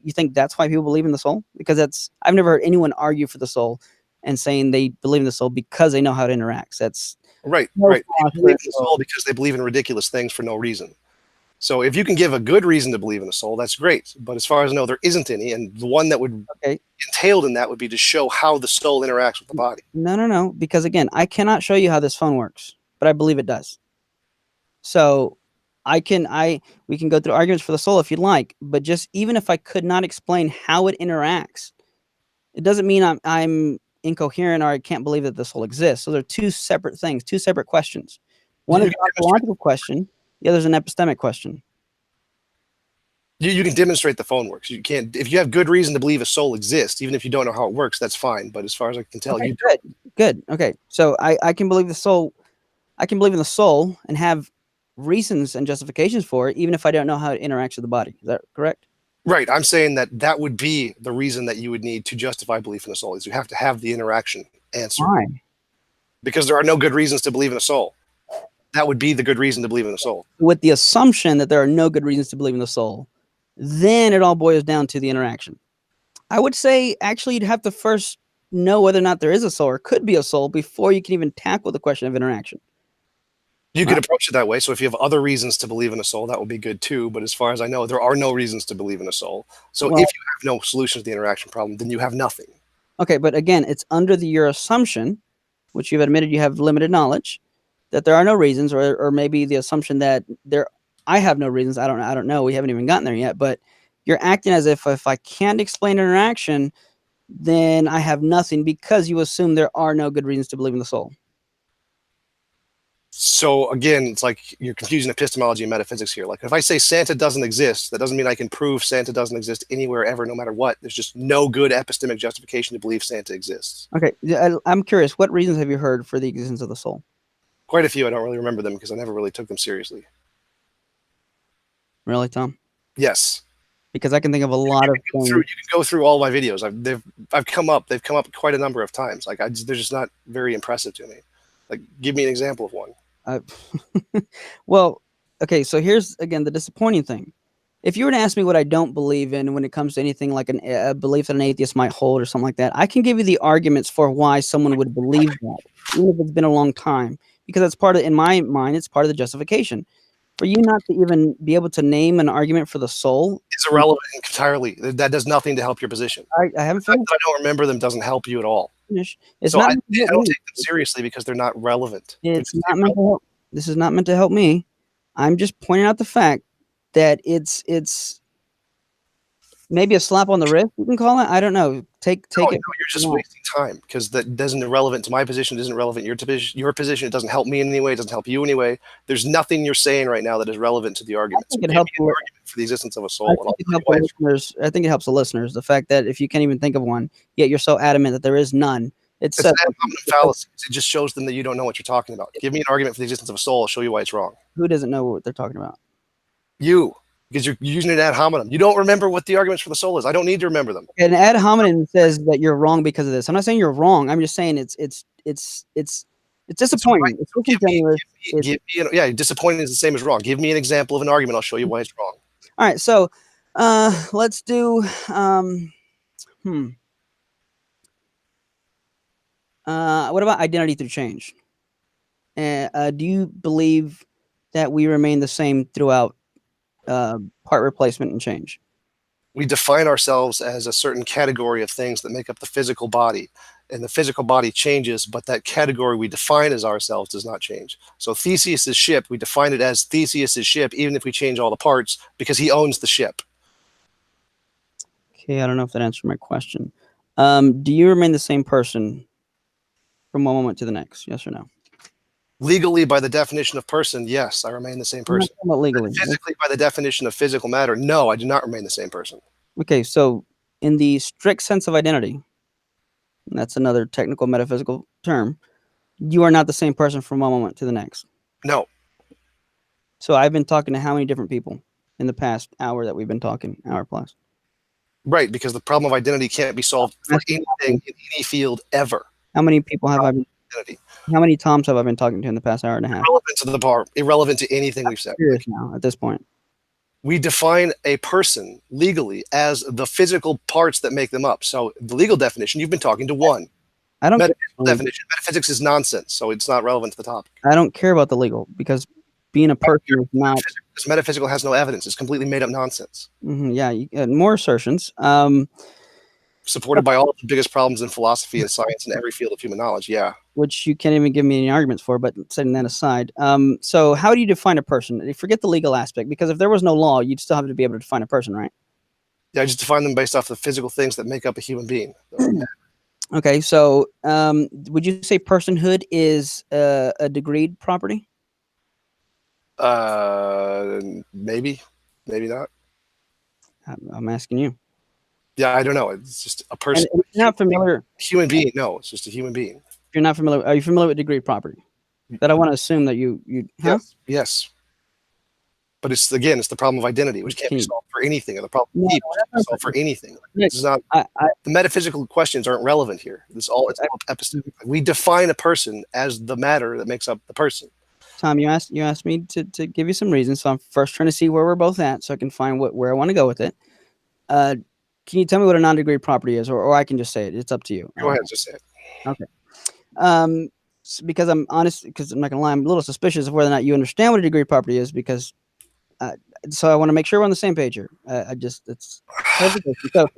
you think that's why people believe in the soul? Because I've never heard anyone argue for the soul and saying they believe in the soul because they know how it interacts. That's right. Right. They believe in the soul because they believe in ridiculous things for no reason. So if you can give a good reason to believe in a soul, that's great. But as far as I know, there isn't any. And the one that would entailed in that would be to show how the soul interacts with the body. No. Because again, I cannot show you how this phone works, but I believe it does. So we can go through arguments for the soul if you'd like, but just even if I could not explain how it interacts, it doesn't mean I'm incoherent or I can't believe that the soul exists. So they're two separate things, two separate questions. One is an ontological question. The other is an epistemic question. You can demonstrate the phone works. You can't, if you have good reason to believe a soul exists, even if you don't know how it works, that's fine. But as far as I can tell, good. Okay, so I can believe the soul. I can believe in the soul and have reasons and justifications for it, even if I don't know how it interacts with the body. Is that correct? Right. I'm saying that would be the reason that you would need to justify belief in a soul, is you have to have the interaction answer. Why? Because there are no good reasons to believe in a soul. That would be the good reason to believe in a soul. With the assumption that there are no good reasons to believe in the soul, then it all boils down to the interaction. I would say, actually, you'd have to first know whether or not there is a soul or could be a soul before you can even tackle the question of interaction. You could approach it that way. So if you have other reasons to believe in a soul, that would be good too. But as far as I know, there are no reasons to believe in a soul. So if you have no solution to the interaction problem, then you have nothing. Okay, but again, it's under your assumption, which you've admitted you have limited knowledge, that there are no reasons, or maybe the assumption that I have no reasons. I don't know. We haven't even gotten there yet. But you're acting as if I can't explain interaction, then I have nothing, because you assume there are no good reasons to believe in the soul. So again, it's like you're confusing epistemology and metaphysics here. Like if I say Santa doesn't exist, that doesn't mean I can prove Santa doesn't exist anywhere ever, no matter what. There's just no good epistemic justification to believe Santa exists. Okay, I'm curious. What reasons have you heard for the existence of the soul? Quite a few. I don't really remember them because I never really took them seriously. Really, Tom? Yes. Because I can think of a lot of things. You can go through all my videos. They've come up quite a number of times. Like they're just not very impressive to me. Like, give me an example of one. Well, Okay, so here's again the disappointing thing. If you were to ask me what I don't believe in when it comes to anything like a belief that an atheist might hold or something like that, I can give you the arguments for why someone would believe that, even if it's been a long time, because that's part of, in my mind, it's part of the justification. For you not to even be able to name an argument for the soul, It's irrelevant entirely. That does nothing to help your position. I haven't The fact finished. that I don't remember them doesn't help you at all. It's So not. I don't take them seriously because they're not relevant. It's not meant to help. This is not meant to help me. I'm just pointing out the fact that it's maybe a slap on the wrist, you can call it. I don't know. Take No, it. you're just wasting time because that doesn't irrelevant to my position. It isn't relevant your position. It doesn't help me in any way. It doesn't help you anyway. There's nothing you're saying right now that is relevant to the argument. I So think it give helps me an argument for the existence of a soul. I think it helps the listeners. I think it helps the listeners. The fact that if you can't even think of one, yet you're so adamant that there is none. It's an ad hominem fallacy. It just shows them that you don't know what you're talking about. Give me an argument for the existence of a soul. I'll show you why it's wrong. Who doesn't know what they're talking about? You, because you're using an ad hominem. You don't remember what the arguments for the soul is. I don't need to remember them. An ad hominem says that you're wrong because of this. I'm not saying you're wrong. I'm just saying it's disappointing. Yeah, disappointing is the same as wrong. Give me an example of an argument. I'll show you why it's wrong. All right, so let's do what about identity through change? Do you believe that we remain the same throughout part replacement and change? We define ourselves as a certain category of things that make up the physical body, and the physical body changes, but that category we define as ourselves does not change. So Theseus's ship, we define it as Theseus's ship, even if we change all the parts, because he owns the ship. Okay, I don't know if that answered my question. Do you remain the same person from one moment to the next? Yes or no? Legally, by the definition of person, yes, I remain the same person. Not legally. Physically, by the definition of physical matter, no, I do not remain the same person. Okay, so in the strict sense of identity, and that's another technical metaphysical term, you are not the same person from one moment to the next. No. So I've been talking to how many different people in the past hour that we've been talking, hour plus? Right, because the problem of identity can't be solved for anything in any field ever. How many people have I been? Identity. How many Toms have I been talking to in the past hour and a half? Irrelevant to anything we've said. Serious now at this point. We define a person legally as the physical parts that make them up. So the legal definition, you've been talking to one. I don't Metaphysical definition. Metaphysics is nonsense, so it's not relevant to the topic. I don't care about the legal because being a person is not. Because metaphysical has no evidence. It's completely made up nonsense. Yeah, more assertions. Supported by all of the biggest problems in philosophy and science and every field of human knowledge. Yeah. Which you can't even give me any arguments for, but setting that aside. So how do you define a person? Forget the legal aspect, because if there was no law, you'd still have to be able to define a person, right? Yeah, I just define them based off the physical things that make up a human being. Okay, so would you say personhood is a degreed property? Maybe not. I'm asking you. Yeah, I don't know. It's just a person. And you're not familiar. Human being. No, it's just a human being. You're not familiar. Are you familiar with degreed property? That I want to assume that you. Huh? Yes. But it's the problem of identity, which can't be solved for anything, or the problem of people can't be solved for anything. This is not. The metaphysical questions aren't relevant here. It's all epistemic. We define a person as the matter that makes up the person. Tom, you asked me to give you some reasons, so I'm first trying to see where we're both at, so I can find where I want to go with it. Can you tell me what a non-degreed property is, or I can just say it? It's up to you. Go ahead, just say it. Okay. Because I'm honest, because I'm not gonna lie, I'm a little suspicious of whether or not you understand what a degreed property is, because so I want to make sure we're on the same page here. It's so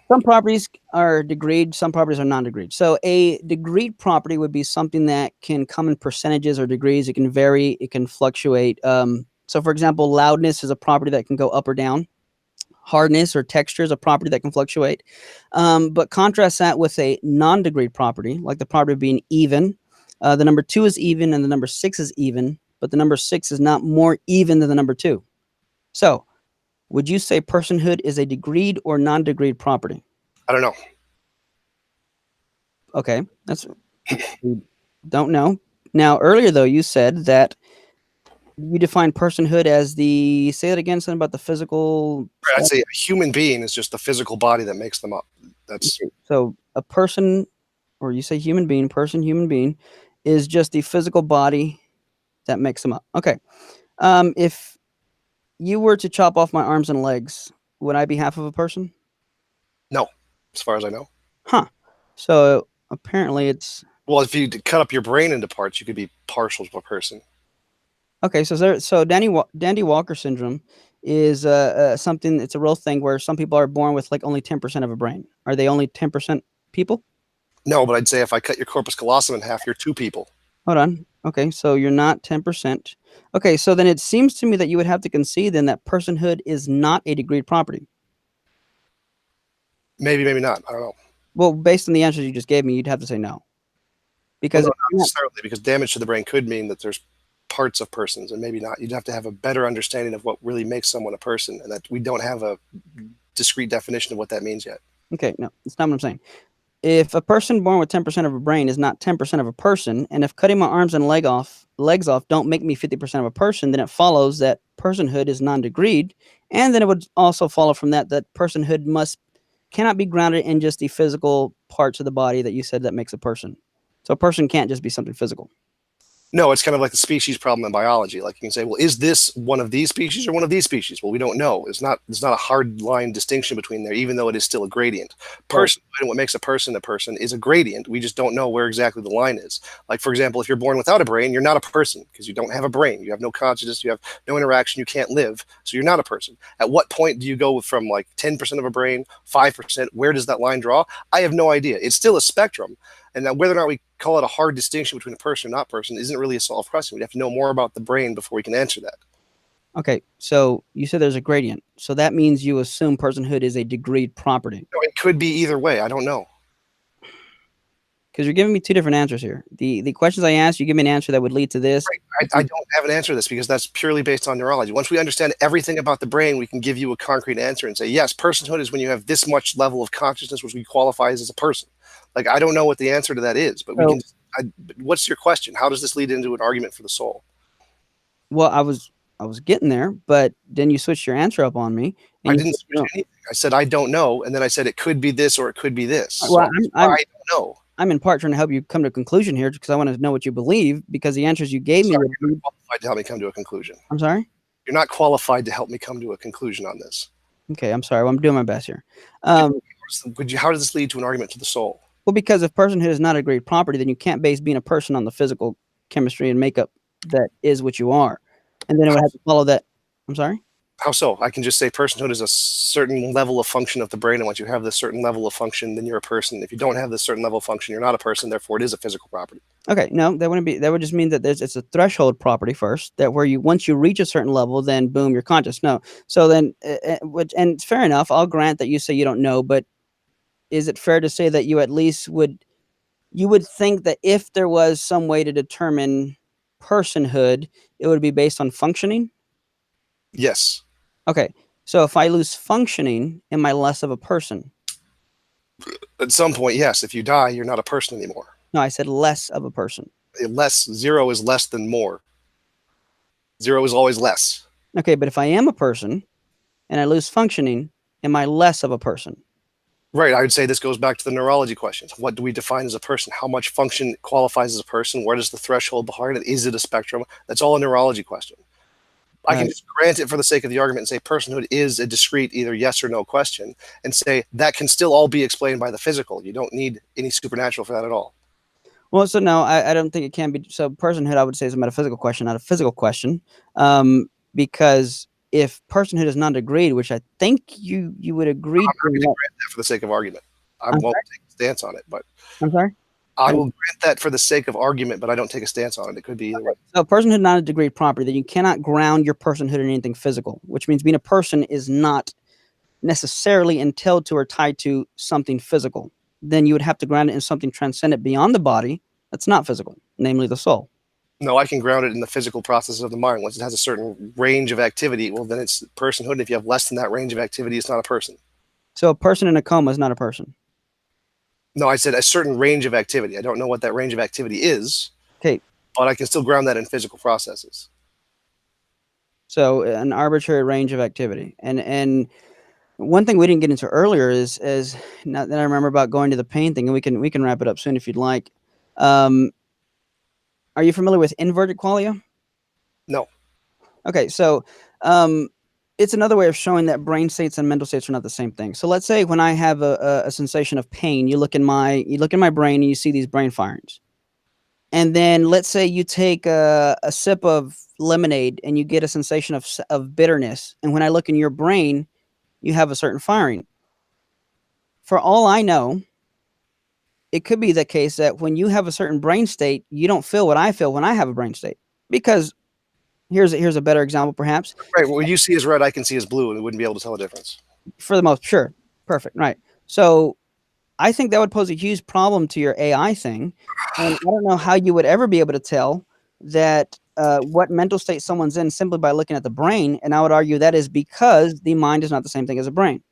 some properties are degreed, some properties are non-degreed. So a degreed property would be something that can come in percentages or degrees. It can vary, it can fluctuate. So for example, loudness is a property that can go up or down. Hardness or texture is a property that can fluctuate. But contrast that with a non-degreed property, like the property being even. The number 2 is even and the number 6 is even, but the number 6 is not more even than the number 2. So would you say personhood is a degreed or non-degreed property? I don't know. Okay, we don't know. Now, earlier, though, you said that you define personhood as say that again, something about the physical. I'd say a human being is just the physical body that makes them up. That's so a person, or you say human being, person, human being, is just the physical body that makes them up. Okay. If you were to chop off my arms and legs, would I be half of a person? No, as far as I know. Huh. So apparently it's Well, if you cut up your brain into parts, you could be partial to a person. okay. So Dandy Walker syndrome is something. It's a real thing where some people are born with like only 10% of a brain. Are they only 10% people? No, but I'd say if I cut your corpus callosum in half, you're two people. Hold on. Okay, so you're not 10%. Okay, so then it seems to me that you would have to concede then that personhood is not a degreed property. Maybe, maybe not. I don't know. Well, based on the answers you just gave me, you'd have to say no. Well, Because no, not necessarily, because damage to the brain could mean that there's parts of persons, and maybe not. You'd have to have a better understanding of what really makes someone a person, and that we don't have a discrete definition of what that means yet. okay, no, that's not what I'm saying. If a person born with 10% of a brain is not 10% of a person, and if cutting my arms and legs off don't make me 50% of a person, then it follows that personhood is non-degreed, and then it would also follow from that personhood cannot be grounded in just the physical parts of the body that you said that makes a person. So a person can't just be something physical. No, it's kind of like the species problem in biology. Like you can say, well, is this one of these species or one of these species? Well, we don't know. There's not a hard line distinction between there, even though it is still a gradient. Person, and what makes a person is a gradient. We just don't know where exactly the line is. Like, for example, if you're born without a brain, you're not a person because you don't have a brain. You have no consciousness. You have no interaction. You can't live. So you're not a person. At what point do you go from like 10% of a brain, 5%? Where does that line draw? I have no idea. It's still a spectrum. And now whether or not we call it a hard distinction between a person and not person isn't really a solved question. We'd have to know more about the brain before we can answer that. Okay, so you said there's a gradient. So that means you assume personhood is a degreed property. No, it could be either way. I don't know. Because you're giving me two different answers here. The questions I asked, you give me an answer that would lead to this. Right. I don't have an answer to this because that's purely based on neurology. Once we understand everything about the brain, we can give you a concrete answer and say, yes, personhood is when you have this much level of consciousness, which we qualify as a person. Like, I don't know what the answer to that is, but we can. What's your question? How does this lead into an argument for the soul? Well, I was getting there, but then you switched your answer up on me. I didn't switch anything. I said I don't know, and then I said it could be this or it could be this. Well, so I don't know. I'm in part trying to help you come to a conclusion here because I want to know what you believe because the answers you gave me. You're not qualified to help me come to a conclusion. I'm sorry? You're not qualified to help me come to a conclusion on this. Okay, I'm sorry. Well, I'm doing my best here. How does this lead to an argument to the soul? Well, because if personhood is not a great property, then you can't base being a person on the physical chemistry and makeup that is what you are. And then it would have to follow that. I'm sorry? How so? I can just say personhood is a certain level of function of the brain, and once you have this certain level of function, then you're a person. If you don't have this certain level of function, you're not a person. Therefore, it is a physical property. Okay, no, that wouldn't be. That would just mean that it's a threshold property first. That where once you reach a certain level, then boom, you're conscious. No, so then, and it's fair enough. I'll grant that you say you don't know, but is it fair to say that you at least would think that if there was some way to determine personhood, it would be based on functioning? Yes. Okay, so if I lose functioning, am I less of a person? At some point, yes. If you die, you're not a person anymore. No, I said less of a person. Zero is less than more. Zero is always less. Okay, but if I am a person and I lose functioning, am I less of a person? Right. I would say this goes back to the neurology questions. What do we define as a person? How much function qualifies as a person? Where does the threshold behind it? Is it a spectrum? That's all a neurology question. I can just grant it for the sake of the argument and say personhood is a discrete either yes or no question and say that can still all be explained by the physical. You don't need any supernatural for that at all. Well, so no, I don't think it can be. So personhood, I would say, is a metaphysical question, not a physical question, because if personhood is non-degreed, which I think you would agree I'm to grant that for the sake of argument. I won't take a stance on it, but I'm sorry. I will grant that for the sake of argument, but I don't take a stance on it. It could be either way. So personhood not a degreed property, then you cannot ground your personhood in anything physical, which means being a person is not necessarily entailed to or tied to something physical. Then you would have to ground it in something transcendent beyond the body that's not physical, namely the soul. No, I can ground it in the physical processes of the mind. Once it has a certain range of activity, well, then it's personhood. And if you have less than that range of activity, it's not a person. So a person in a coma is not a person. No, I said a certain range of activity. I don't know what that range of activity is. Okay. But I can still ground that in physical processes. So an arbitrary range of activity. And one thing we didn't get into earlier is now that I remember about going to the pain thing, and we can wrap it up soon if you'd like. Are you familiar with inverted qualia? No. Okay, so it's another way of showing that brain states and mental states are not the same thing. So let's say when I have a sensation of pain, you look in my brain and you see these brain firings. And then let's say you take a sip of lemonade and you get a sensation of bitterness. And when I look in your brain, you have a certain firing. For all I know, it could be the case that when you have a certain brain state, you don't feel what I feel when I have a brain state. Because here's a better example, perhaps. Right. What you see as red, I can see as blue, and we wouldn't be able to tell the difference. For the most, sure, perfect, right. So I think that would pose a huge problem to your AI thing, and I don't know how you would ever be able to tell that what mental state someone's in simply by looking at the brain. And I would argue that is because the mind is not the same thing as a brain.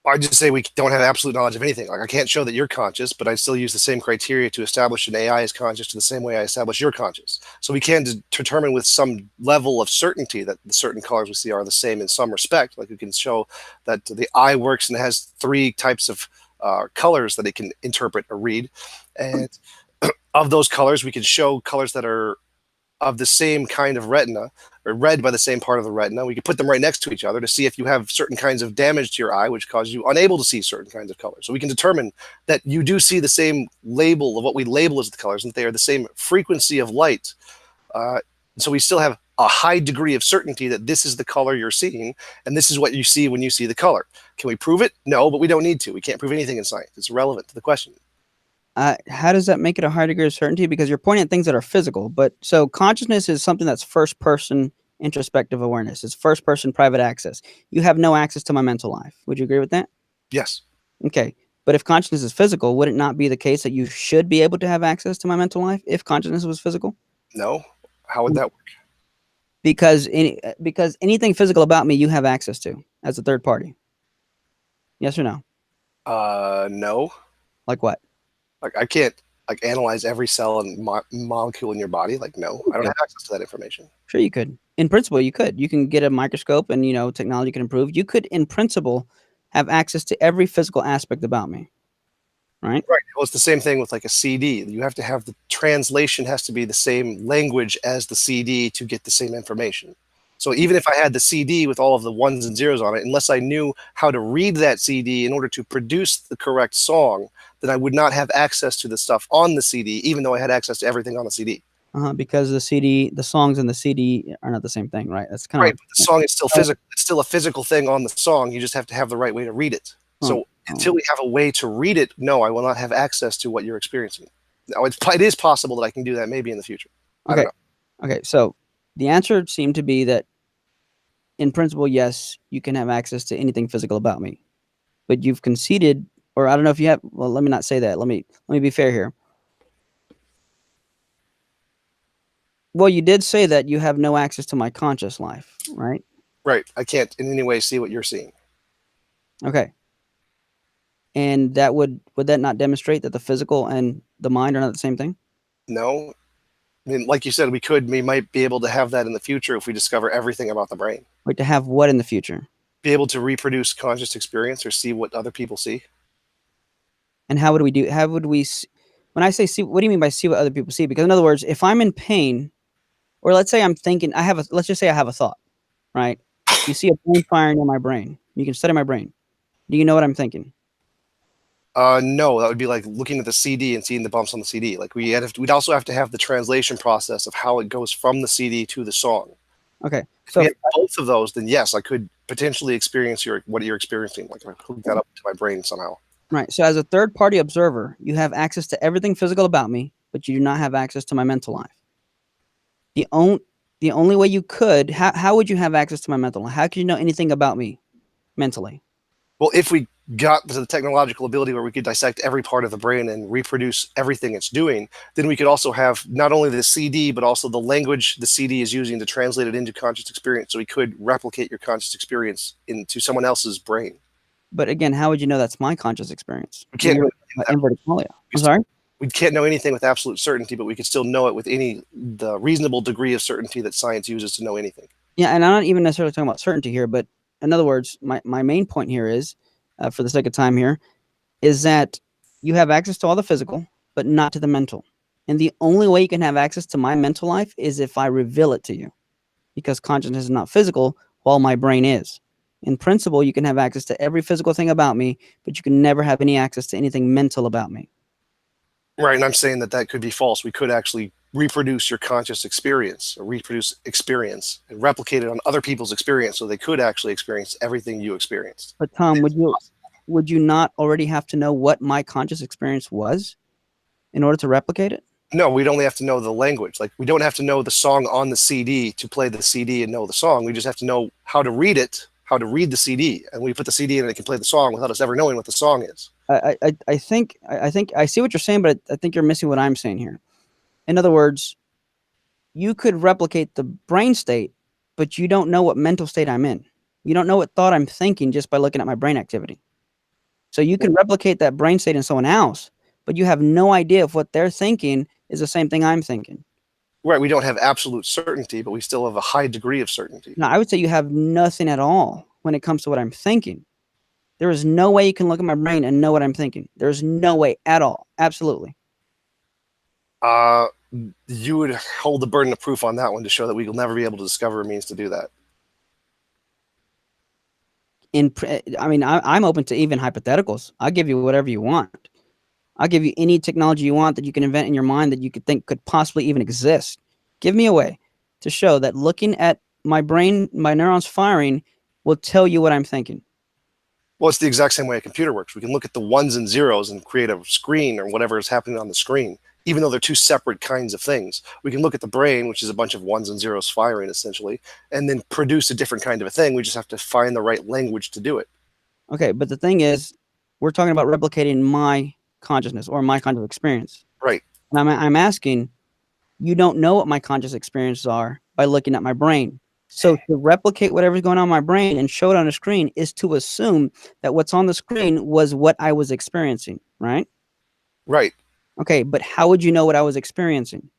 I just say we don't have absolute knowledge of anything. Like, I can't show that you're conscious, but I still use the same criteria to establish an AI is conscious to the same way I establish you're conscious. So we can determine with some level of certainty that the certain colors we see are the same in some respect. Like, we can show that the eye works and has 3 types of colors that it can interpret or read. And of those colors, we can show colors that are of the same kind of retina, or read by the same part of the retina. We could put them right next to each other to see if you have certain kinds of damage to your eye, which causes you unable to see certain kinds of colors. So we can determine that you do see the same label of what we label as the colors, and that they are the same frequency of light. So we still have a high degree of certainty that this is the color you're seeing, and this is what you see when you see the color. Can we prove it? No, but we don't need to. We can't prove anything in science. It's irrelevant to the question. How does that make it a high degree of certainty? Because you're pointing at things that are physical. But so consciousness is something that's first person introspective awareness. It's first person private access. You have no access to my mental life. Would you agree with that? Yes. Okay. But if consciousness is physical, would it not be the case that you should be able to have access to my mental life if consciousness was physical? No. How would that work? Because anything physical about me, you have access to as a third party. Yes or no? No. Like what? Like, I can't analyze every cell and molecule in your body. Like, no, I don't have access to that information. Sure, you could. In principle, you could. You can get a microscope, and technology can improve. You could, in principle, have access to every physical aspect about me. Right. Right. Well, it's the same thing with like a CD. You have to have the translation has to be the same language as the CD to get the same information. So even if I had the CD with all of the ones and zeros on it, unless I knew how to read that CD in order to produce the correct song, then I would not have access to the stuff on the CD, even though I had access to everything on the CD. Because the songs and the CD are not the same thing, right? That's kind Right, of but the song is still physical. It's still a physical thing on the song. You just have to have the right way to read it. So until we have a way to read it, no, I will not have access to what you're experiencing. Now, it is possible that I can do that maybe in the future. Okay. Okay. So the answer seemed to be that in principle, yes, you can have access to anything physical about me, but you've conceded, or I don't know if you have. Well, let me not say that. Let me be fair here. Well, you did say that you have no access to my conscious life, right? Right. I can't in any way see what you're seeing. Okay. And that would that not demonstrate that the physical and the mind are not the same thing? No. I mean, like you said, we might be able to have that in the future if we discover everything about the brain. Wait, to have what in the future? Be able to reproduce conscious experience or see what other people see. And how would we do? How would we? When I say see, what do you mean by see what other people see? Because in other words, if I'm in pain, or let's say I'm thinking, let's just say I have a thought, right? You see a brain firing in my brain. You can study my brain. Do you know what I'm thinking? No, that would be like looking at the CD and seeing the bumps on the CD. Like we'd also have to have the translation process of how it goes from the CD to the song. Okay, so if we had both of those, then yes, I could potentially experience what you're experiencing. Like, I hook that up to my brain somehow. Right. So as a third-party observer, you have access to everything physical about me, but you do not have access to my mental life. The only way you could, how would you have access to my mental life? How could you know anything about me mentally? Well, if we got to the technological ability where we could dissect every part of the brain and reproduce everything it's doing, then we could also have not only the CD, but also the language the CD is using to translate it into conscious experience. So we could replicate your conscious experience into someone else's brain. But again, how would you know that's my conscious experience? We can't know inverted Qualia. I'm sorry? We can't know anything with absolute certainty, but we could still know it with the reasonable degree of certainty that science uses to know anything. Yeah, and I'm not even necessarily talking about certainty here, but in other words, my main point here is, for the sake of time here, is that you have access to all the physical, but not to the mental. And the only way you can have access to my mental life is if I reveal it to you. because consciousness is not physical, while my brain is. In principle, you can have access to every physical thing about me, but you can never have any access to anything mental about me. Right, and I'm saying that could be false. We could actually reproduce your conscious experience, or reproduce experience, and replicate it on other people's experience, so they could actually experience everything you experienced. But Tom, would you not already have to know what my conscious experience was in order to replicate it? No, we'd only have to know the language. Like, we don't have to know the song on the CD to play the CD and know the song. We just have to know how to read it, how to read the CD, and we put the CD in and it can play the song without us ever knowing what the song is. I think I see what you're saying, but I think you're missing what I'm saying here. In other words, you could replicate the brain state, but you don't know what mental state I'm in. You don't know what thought I'm thinking just by looking at my brain activity. So you can replicate that brain state in someone else, but you have no idea if what they're thinking is the same thing I'm thinking. Right, we don't have absolute certainty, but we still have a high degree of certainty. Now, I would say you have nothing at all when it comes to what I'm thinking. There is no way you can look at my brain and know what I'm thinking. There's no way at all. Absolutely. You would hold the burden of proof on that one to show that we will never be able to discover a means to do that. I mean, I'm open to even hypotheticals. I'll give you whatever you want. I'll give you any technology you want that you can invent in your mind that you could think could possibly even exist. Give me a way to show that looking at my brain, my neurons firing, will tell you what I'm thinking. Well, it's the exact same way a computer works. We can look at the ones and zeros and create a screen or whatever is happening on the screen, even though they're two separate kinds of things. We can look at the brain, which is a bunch of ones and zeros firing, essentially, and then produce a different kind of a thing. We just have to find the right language to do it. Okay, but the thing is, we're talking about replicating my consciousness or my conscious experience. Right. And I'm asking, you don't know what my conscious experiences are by looking at my brain. So to replicate whatever's going on in my brain and show it on a screen is to assume that what's on the screen was what I was experiencing, right? Right. Okay, but how would you know what I was experiencing?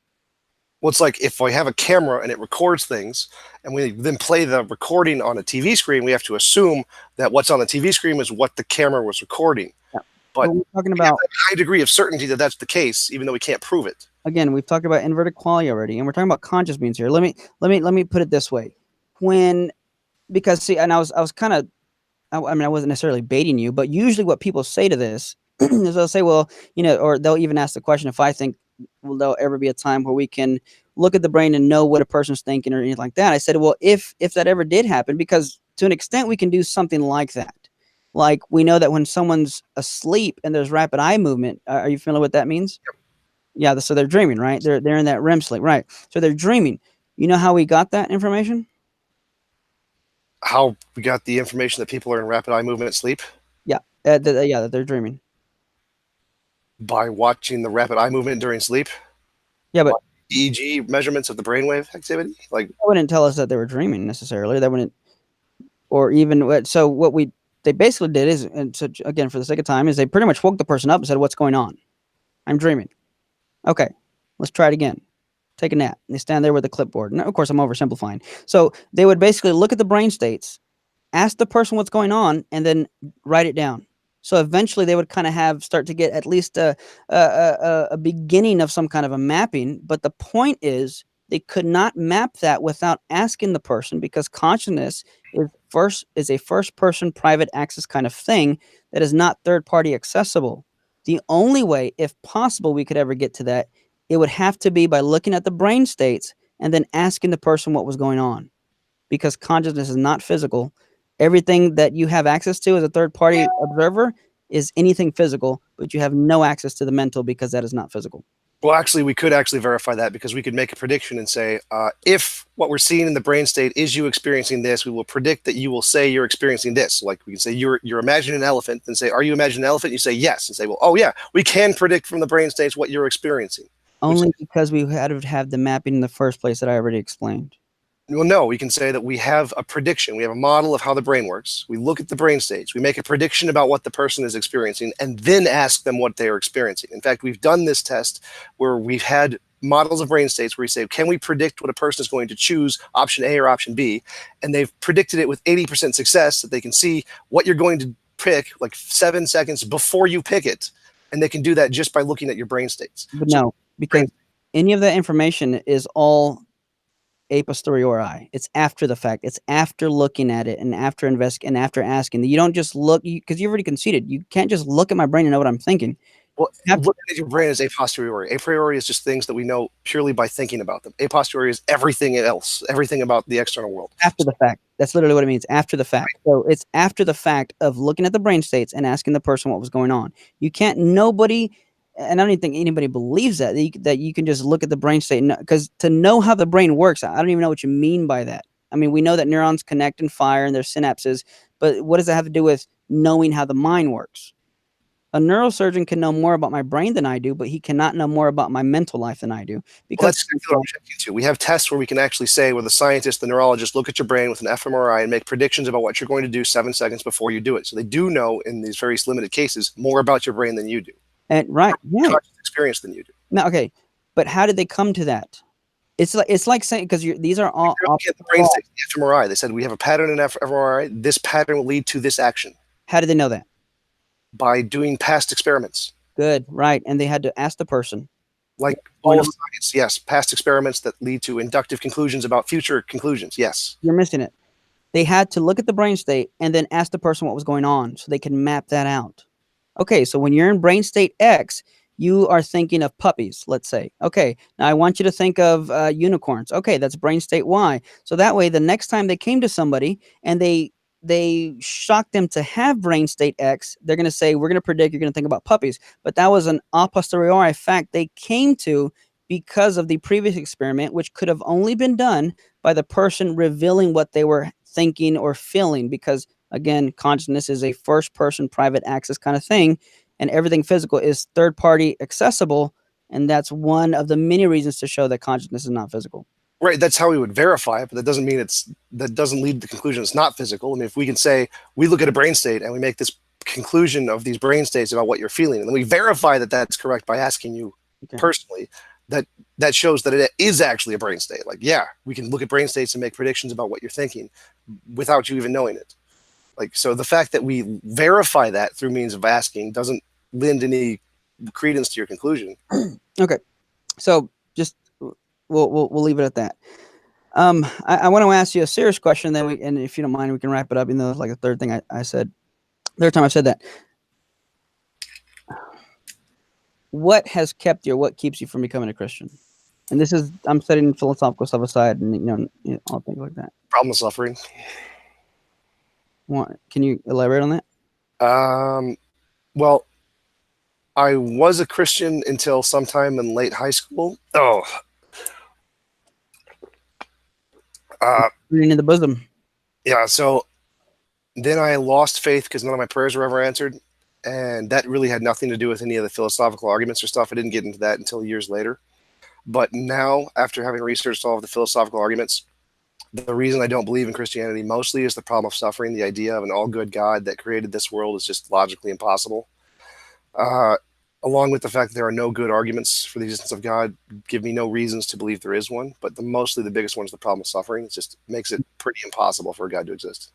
Well, it's like if I have a camera and it records things and we then play the recording on a TV screen, we have to assume that what's on the TV screen is what the camera was recording. Yeah. But we're talking about a high degree of certainty that that's the case, even though we can't prove it. Again, we've talked about inverted qualia already, and we're talking about conscious beings here. Let me put it this way. Because see, and I was kind of, I mean, I wasn't necessarily baiting you, but usually what people say to this is they'll say, well, or they'll even ask the question if I think, will there ever be a time where we can look at the brain and know what a person's thinking or anything like that? I said, well, if that ever did happen, because to an extent we can do something like that. Like we know that when someone's asleep and there's rapid eye movement, are you familiar with what that means? Yep. Yeah, so they're dreaming, right? They're in that REM sleep, right? So they're dreaming. You know how we got that information? How we got the information that people are in rapid eye movement sleep? Yeah, that they're dreaming. By watching the rapid eye movement during sleep? Yeah, but EEG measurements of the brainwave activity? Like, that wouldn't tell us that they were dreaming necessarily. That wouldn't, or even so. What they basically did is, and so again, for the sake of time, is they pretty much woke the person up and said, "What's going on? I'm dreaming." Okay, let's try it again. Take a nap. And they stand there with a clipboard. And of course, I'm oversimplifying. So they would basically look at the brain states, ask the person what's going on, and then write it down. So eventually they would kind of start to get at least a beginning of some kind of a mapping. But the point is they could not map that without asking the person, because consciousness is a first person private access kind of thing that is not third party accessible. The only way, if possible, we could ever get to that, it would have to be by looking at the brain states and then asking the person what was going on, because consciousness is not physical. Everything that you have access to as a third-party observer is anything physical, but you have no access to the mental because that is not physical. Well, actually, we could actually verify that, because we could make a prediction and say, if what we're seeing in the brain state is you experiencing this, we will predict that you will say you're experiencing this. Like we can say you're imagining an elephant, and say, are you imagining an elephant? You say yes, and say, well, oh yeah, we can predict from the brain states what you're experiencing. Only because we had to have the mapping in the first place that I already explained. Well, no, we can say that we have a prediction. We have a model of how the brain works. We look at the brain states. We make a prediction about what the person is experiencing, and then ask them what they are experiencing. In fact, we've done this test where we've had models of brain states where we say, can we predict what a person is going to choose, option A or option B? And they've predicted it with 80% success, that they can see what you're going to pick like 7 seconds before you pick it. And they can do that just by looking at your brain states. But no, because any of that information is all a posteriori. It's after the fact. It's after looking at it and after and after asking. You don't just look, because you already conceded. You can't just look at my brain and know what I'm thinking. Well, looking at your brain is a posteriori. A priori is just things that we know purely by thinking about them. A posteriori is everything else, everything about the external world. After the fact. That's literally what it means. After the fact. Right. So it's after the fact of looking at the brain states and asking the person what was going on. You can't, nobody, and I don't even think anybody believes that you can just look at the brain state, because to know how the brain works, I don't even know what you mean by that. I mean, we know that neurons connect and fire and there's synapses, but what does that have to do with knowing how the mind works? A neurosurgeon can know more about my brain than I do, but he cannot know more about my mental life than I do. Because that's what I'm checking to. We have tests where we can actually say, where the scientist, the neurologist, look at your brain with an fMRI and make predictions about what you're going to do 7 seconds before you do it. So they do know, in these very limited cases, more about your brain than you do. And right, yeah, experience than you do. No, okay, but how did they come to that? It's like saying, because these are all the brain state, the fMRI. They said we have a pattern in fMRI. This pattern will lead to this action. How did they know that? By doing past experiments. Good, right. And they had to ask the person. Like all of science, yes. Past experiments that lead to inductive conclusions about future conclusions, yes. You're missing it. They had to look at the brain state and then ask the person what was going on so they can map that out. Okay, so when you're in brain state X, you are thinking of puppies, let's say. Okay, now I want you to think of unicorns. Okay, that's brain state Y. So that way, the next time they came to somebody and they shocked them to have brain state X, they're going to say, we're going to predict you're going to think about puppies. But that was an a posteriori fact they came to because of the previous experiment, which could have only been done by the person revealing what they were thinking or feeling. Because, again, consciousness is a first-person private access kind of thing, and everything physical is third-party accessible, and that's one of the many reasons to show that consciousness is not physical. Right, that's how we would verify it, but that doesn't mean that doesn't lead to the conclusion it's not physical. I mean, if we can say we look at a brain state and we make this conclusion of these brain states about what you're feeling, and then we verify that that's correct by asking you personally, that shows that it is actually a brain state. Like, yeah, we can look at brain states and make predictions about what you're thinking without you even knowing it. Like, so the fact that we verify that through means of asking doesn't lend any credence to your conclusion. Okay, so just. We'll leave it at that. I want to ask you a serious question, then and if you don't mind, we can wrap it up. Even though it's like the third thing I said, third time I've said that. What has kept you, or what keeps you from becoming a Christian? And this is, I'm setting philosophical stuff aside, and you know all things like that. Problem of suffering. Can you elaborate on that? Well, I was a Christian until sometime in late high school. Reading in the bosom. Yeah, so then I lost faith because none of my prayers were ever answered, and that really had nothing to do with any of the philosophical arguments or stuff. I didn't get into that until years later. But now, after having researched all of the philosophical arguments, the reason I don't believe in Christianity mostly is the problem of suffering. The idea of an all-good God that created this world is just logically impossible. Along with the fact that there are no good arguments for the existence of God, give me no reasons to believe there is one. But mostly the biggest one is the problem of suffering. It just makes it pretty impossible for a God to exist.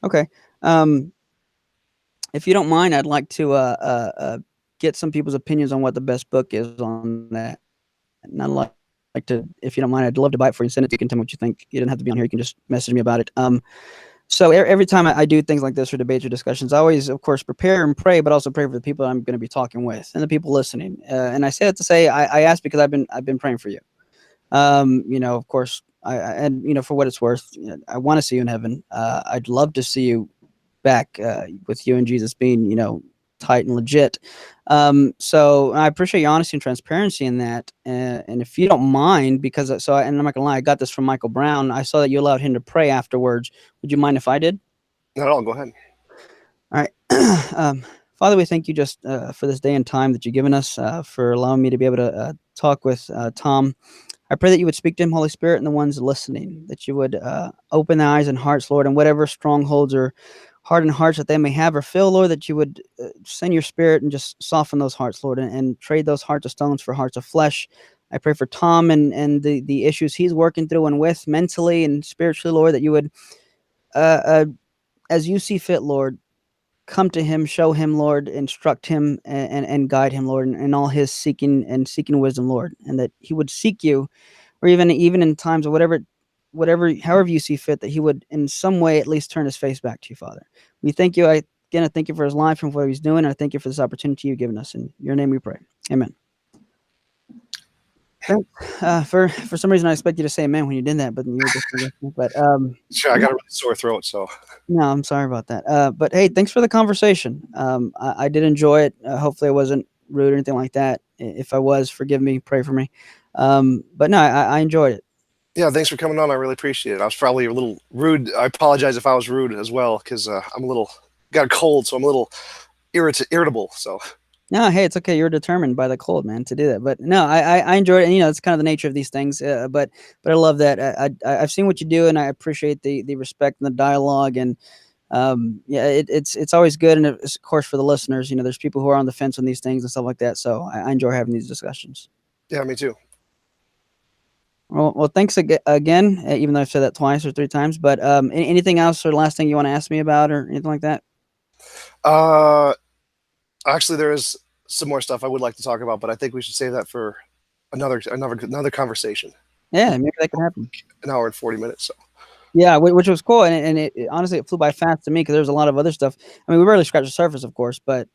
Okay. If you don't mind, I'd like to get some people's opinions on what the best book is on that. And I'd like to, if you don't mind, I'd love to buy it for you and send it to you. You can tell me what you think. You don't have to be on here. You can just message me about it. So every time I do things like this or debates or discussions, I always, of course, prepare and pray, but also pray for the people I'm going to be talking with and the people listening. And I say that to say I ask because I've been praying for you. Of course, and for what it's worth, I want to see you in heaven. I'd love to see you back with you and Jesus being, tight and legit. So I appreciate your honesty and transparency in that. And if you don't mind, because and I'm not gonna lie, I got this from Michael Brown. I saw that you allowed him to pray afterwards. Would you mind if I did? Not at all. Go ahead. All right. Father, we thank you just for this day and time that you've given us, for allowing me to be able to talk with Tom. I pray that you would speak to him, Holy Spirit, and the ones listening, that you would open their eyes and hearts, Lord, and whatever strongholds or hardened hearts that they may have or feel, Lord, that you would send your spirit and just soften those hearts, Lord, and trade those hearts of stones for hearts of flesh. I pray for Tom and the issues he's working through and with mentally and spiritually, Lord, that you would, as you see fit, Lord, come to him, show him, Lord, instruct him and guide him, Lord, in all his seeking wisdom, Lord, and that he would seek you, or even in times of whatever however you see fit, that he would in some way at least turn his face back to you, Father. We thank you. I thank you for his life and for what he's doing. I thank you for this opportunity you've given us. In your name we pray. Amen. For some reason I expect you to say amen when you did that, but you were just but Sure, I got a really sore throat, so no, I'm sorry about that. But hey, thanks for the conversation. I did enjoy it. Hopefully I wasn't rude or anything like that. If I was, forgive me, pray for me. But no, I enjoyed it. yeah, thanks for coming on. I really appreciate it. I was probably a little rude. I apologize if I was rude as well, because I'm a little got a cold, so I'm a little irritable. So No, hey, it's okay. You're determined by the cold, man, to do that. But no, I enjoyed it. And, it's kind of the nature of these things. But I love that. I've seen what you do, and I appreciate the respect and the dialogue. And yeah, it's always good. And of course, for the listeners, there's people who are on the fence on these things and stuff like that. So I enjoy having these discussions. yeah, me too. Well, thanks again, even though I've said that twice or three times. But anything else or last thing you want to ask me about or anything like that? Actually, there is some more stuff I would like to talk about, but I think we should save that for another conversation. Yeah, maybe that could happen. An hour and 40 minutes. So yeah, which was cool, and it honestly it flew by fast to me because there was a lot of other stuff. I mean, we barely scratched the surface, of course, but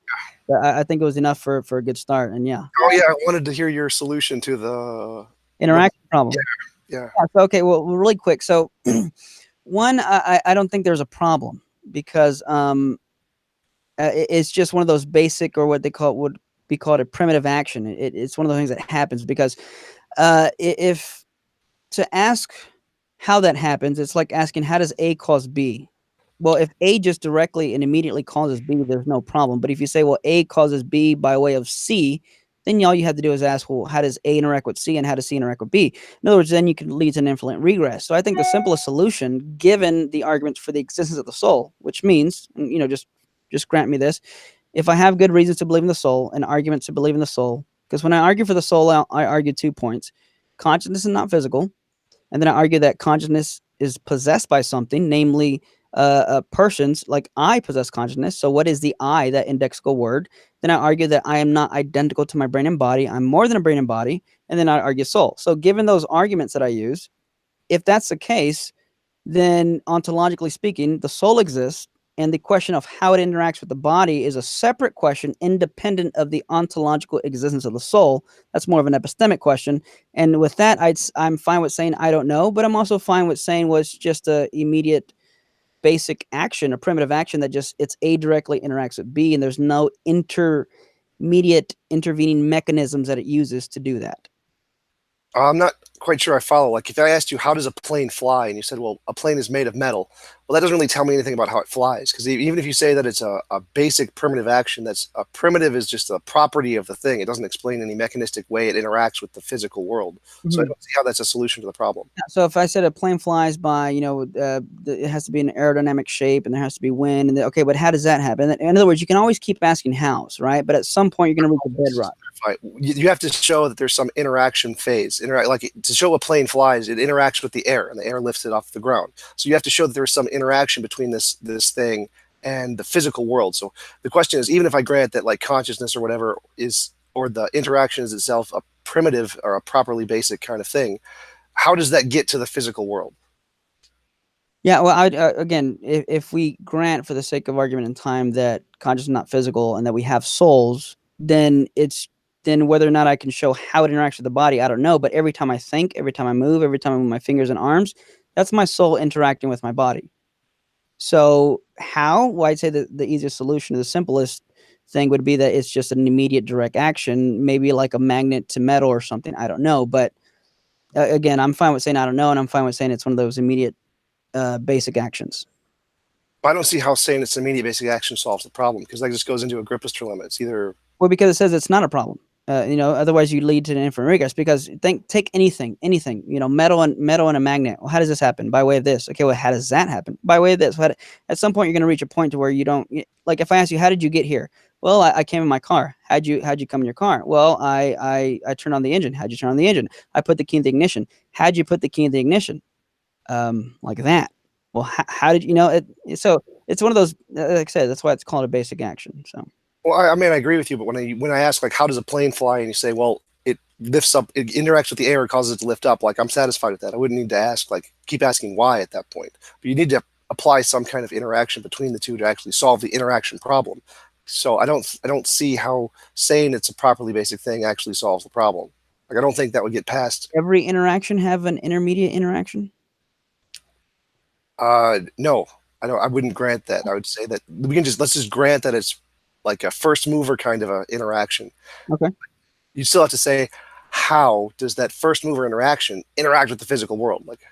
I think it was enough for a good start. And yeah. Oh yeah, I wanted to hear your solution to the interaction problem. Yeah. So, okay. Well, really quick. So, one, I don't think there's a problem because it's just one of those basic, or what they would be called a primitive action. It's one of the things that happens because if to ask how that happens, it's like asking how does A cause B? Well, if A just directly and immediately causes B, there's no problem. But if you say, well, A causes B by way of C, then all you have to do is ask, well, how does A interact with C and how does C interact with B? In other words, then you can lead to an infinite regress. So I think the simplest solution, given the arguments for the existence of the soul, which means, just grant me this, if I have good reasons to believe in the soul and arguments to believe in the soul, because when I argue for the soul, I argue 2 points. Consciousness is not physical. And then I argue that consciousness is possessed by something, namely persons, like I possess consciousness. So what is the I, that indexical word? Then I argue that I am not identical to my brain and body. I'm more than a brain and body. And then I argue soul. So given those arguments that I use, if that's the case, then ontologically speaking, the soul exists. And the question of how it interacts with the body is a separate question, independent of the ontological existence of the soul. That's more of an epistemic question. And with that, I'm fine with saying I don't know, but I'm also fine with saying was just a immediate basic action, a primitive action that just it's A directly interacts with B, and there's no intermediate intervening mechanisms that it uses to do that. I'm not quite sure I follow. Like if I asked you, how does a plane fly? And you said, well, a plane is made of metal. Well, that doesn't really tell me anything about how it flies. Because even if you say that it's a basic primitive action, that's a primitive is just a property of the thing. It doesn't explain any mechanistic way it interacts with the physical world. Mm-hmm. So I don't see how that's a solution to the problem. So if I said a plane flies by, it has to be an aerodynamic shape and there has to be wind. And okay, but how does that happen? In other words, you can always keep asking hows, right? But at some point, you're going to reach a bedrock. You have to show that there's some interaction phase. Like to show a plane flies, it interacts with the air, and the air lifts it off the ground. So you have to show that there's some interaction between this thing and the physical world. So the question is, even if I grant that like consciousness or whatever is, or the interaction is itself a primitive or a properly basic kind of thing, how does that get to the physical world? Yeah, well, again, if we grant for the sake of argument and time that consciousness is not physical and that we have souls, then whether or not I can show how it interacts with the body, I don't know. But every time I think, every time I move my fingers and arms, that's my soul interacting with my body. So how? Well, I'd say that the easiest solution to the simplest thing would be that it's just an immediate direct action, maybe like a magnet to metal or something. I don't know. But again, I'm fine with saying I don't know, and I'm fine with saying it's one of those immediate basic actions. I don't see how saying it's immediate basic action solves the problem, because that just goes into a Grippus trilemma. It's either... Well, because it says it's not a problem. Otherwise you lead to an infinite regress. Because take anything, metal and a magnet. Well, how does this happen? By way of this. Okay, well, how does that happen? By way of this. At some point, you're going to reach a point to where you don't, like if I ask you, how did you get here? Well, I came in my car. How'd you come in your car? Well, I turned on the engine. How'd you turn on the engine? I put the key in the ignition. How'd you put the key in the ignition? Like that. Well, how did so it's one of those, like I said, that's why it's called a basic action. So. Well, I mean, I agree with you, but when I ask, like, how does a plane fly, and you say, well, it lifts up, it interacts with the air, causes it to lift up. Like, I'm satisfied with that. I wouldn't need to ask, like, keep asking why at that point. But you need to apply some kind of interaction between the two to actually solve the interaction problem. So I don't see how saying it's a properly basic thing actually solves the problem. Like, I don't think that would get past. Every interaction have an intermediate interaction? No, I wouldn't grant that. I would say that let's just grant that it's like a first mover kind of a interaction. Okay. You still have to say, how does that first mover interaction interact with the physical world? Like,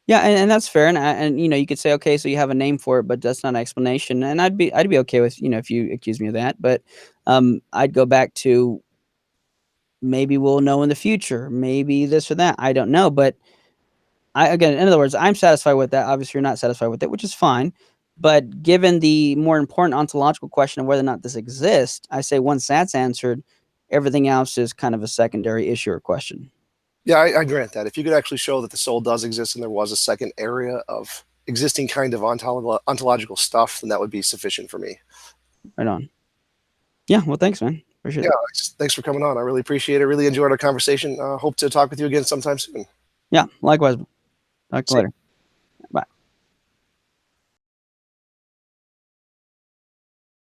yeah, and that's fair. And you know, you could say, okay, so you have a name for it, but that's not an explanation. And I'd be okay with, you know, if you accuse me of that. But I'd go back to, maybe we'll know in the future, maybe this or that. I don't know. But again, in other words, I'm satisfied with that. Obviously, you're not satisfied with it, which is fine. But given the more important ontological question of whether or not this exists, I say once that's answered, everything else is kind of a secondary issue or question. yeah, I grant that. If you could actually show that the soul does exist and there was a second area of existing kind of ontological stuff, then that would be sufficient for me. Right on. Yeah, well, thanks, man. Appreciate it. Thanks for coming on. I really appreciate it. Really enjoyed our conversation. Hope to talk with you again sometime soon. Yeah, likewise. Talk to you later.